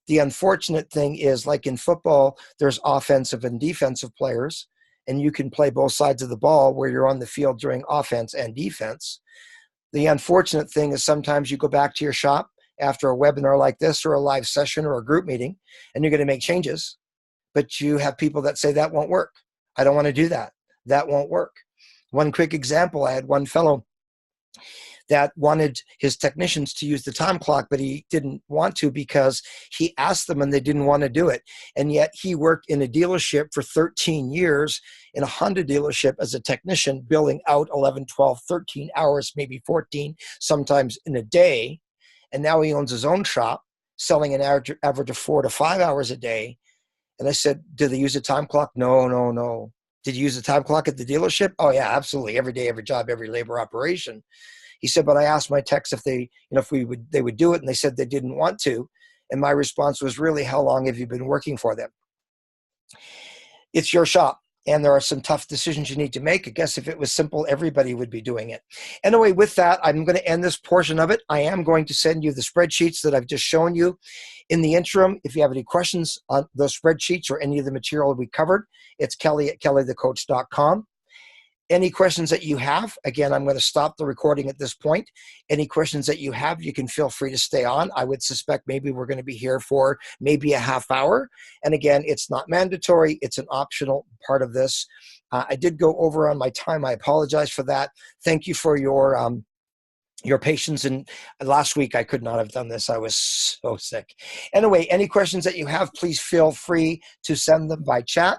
The unfortunate thing is, like in football, there's offensive and defensive players, and you can play both sides of the ball where you're on the field during offense and defense. The unfortunate thing is sometimes you go back to your shop after a webinar like this or a live session or a group meeting, and you're going to make changes, but you have people that say that won't work. I don't want to do that. That won't work. One quick example, I had one fellow that wanted his technicians to use the time clock, but he didn't want to because he asked them and they didn't want to do it. And yet he worked in a dealership for 13 years in a Honda dealership as a technician, billing out 11, 12, 13 hours, maybe 14, sometimes in a day. And now he owns his own shop, selling an average of 4 to 5 hours a day. And I said, do they use a time clock? No, no, no. Did you use a time clock at the dealership? Oh yeah, absolutely. Every day, every job, every labor operation. He said, but I asked my techs if they, if they would do it, and they said they didn't want to. And my response was, really, how long have you been working for them? It's your shop, and there are some tough decisions you need to make. I guess if it was simple, everybody would be doing it. Anyway, with that, I'm going to end this portion of it. I am going to send you the spreadsheets that I've just shown you. In the interim, if you have any questions on those spreadsheets or any of the material we covered, it's kelly@kellythecoach.com. Any questions that you have, again, I'm going to stop the recording at this point. Any questions that you have, you can feel free to stay on. I would suspect maybe we're going to be here for maybe a half hour. And again, it's not mandatory. It's an optional part of this. I did go over on my time. I apologize for that. Thank you for your patience. And last week I could not have done this. I was so sick. Anyway, any questions that you have, please feel free to send them by chat.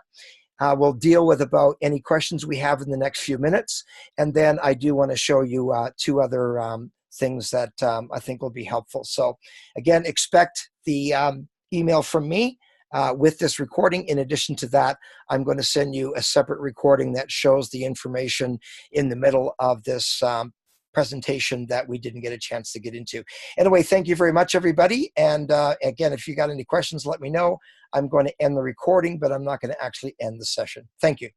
We'll deal with about any questions we have in the next few minutes. And then I do want to show you two other things that I think will be helpful. So again, expect the email from me with this recording. In addition to that, I'm going to send you a separate recording that shows the information in the middle of this presentation that we didn't get a chance to get into. Anyway, thank you very much, everybody. And again, if you got any questions, let me know. I'm going to end the recording, but I'm not going to actually end the session. Thank you.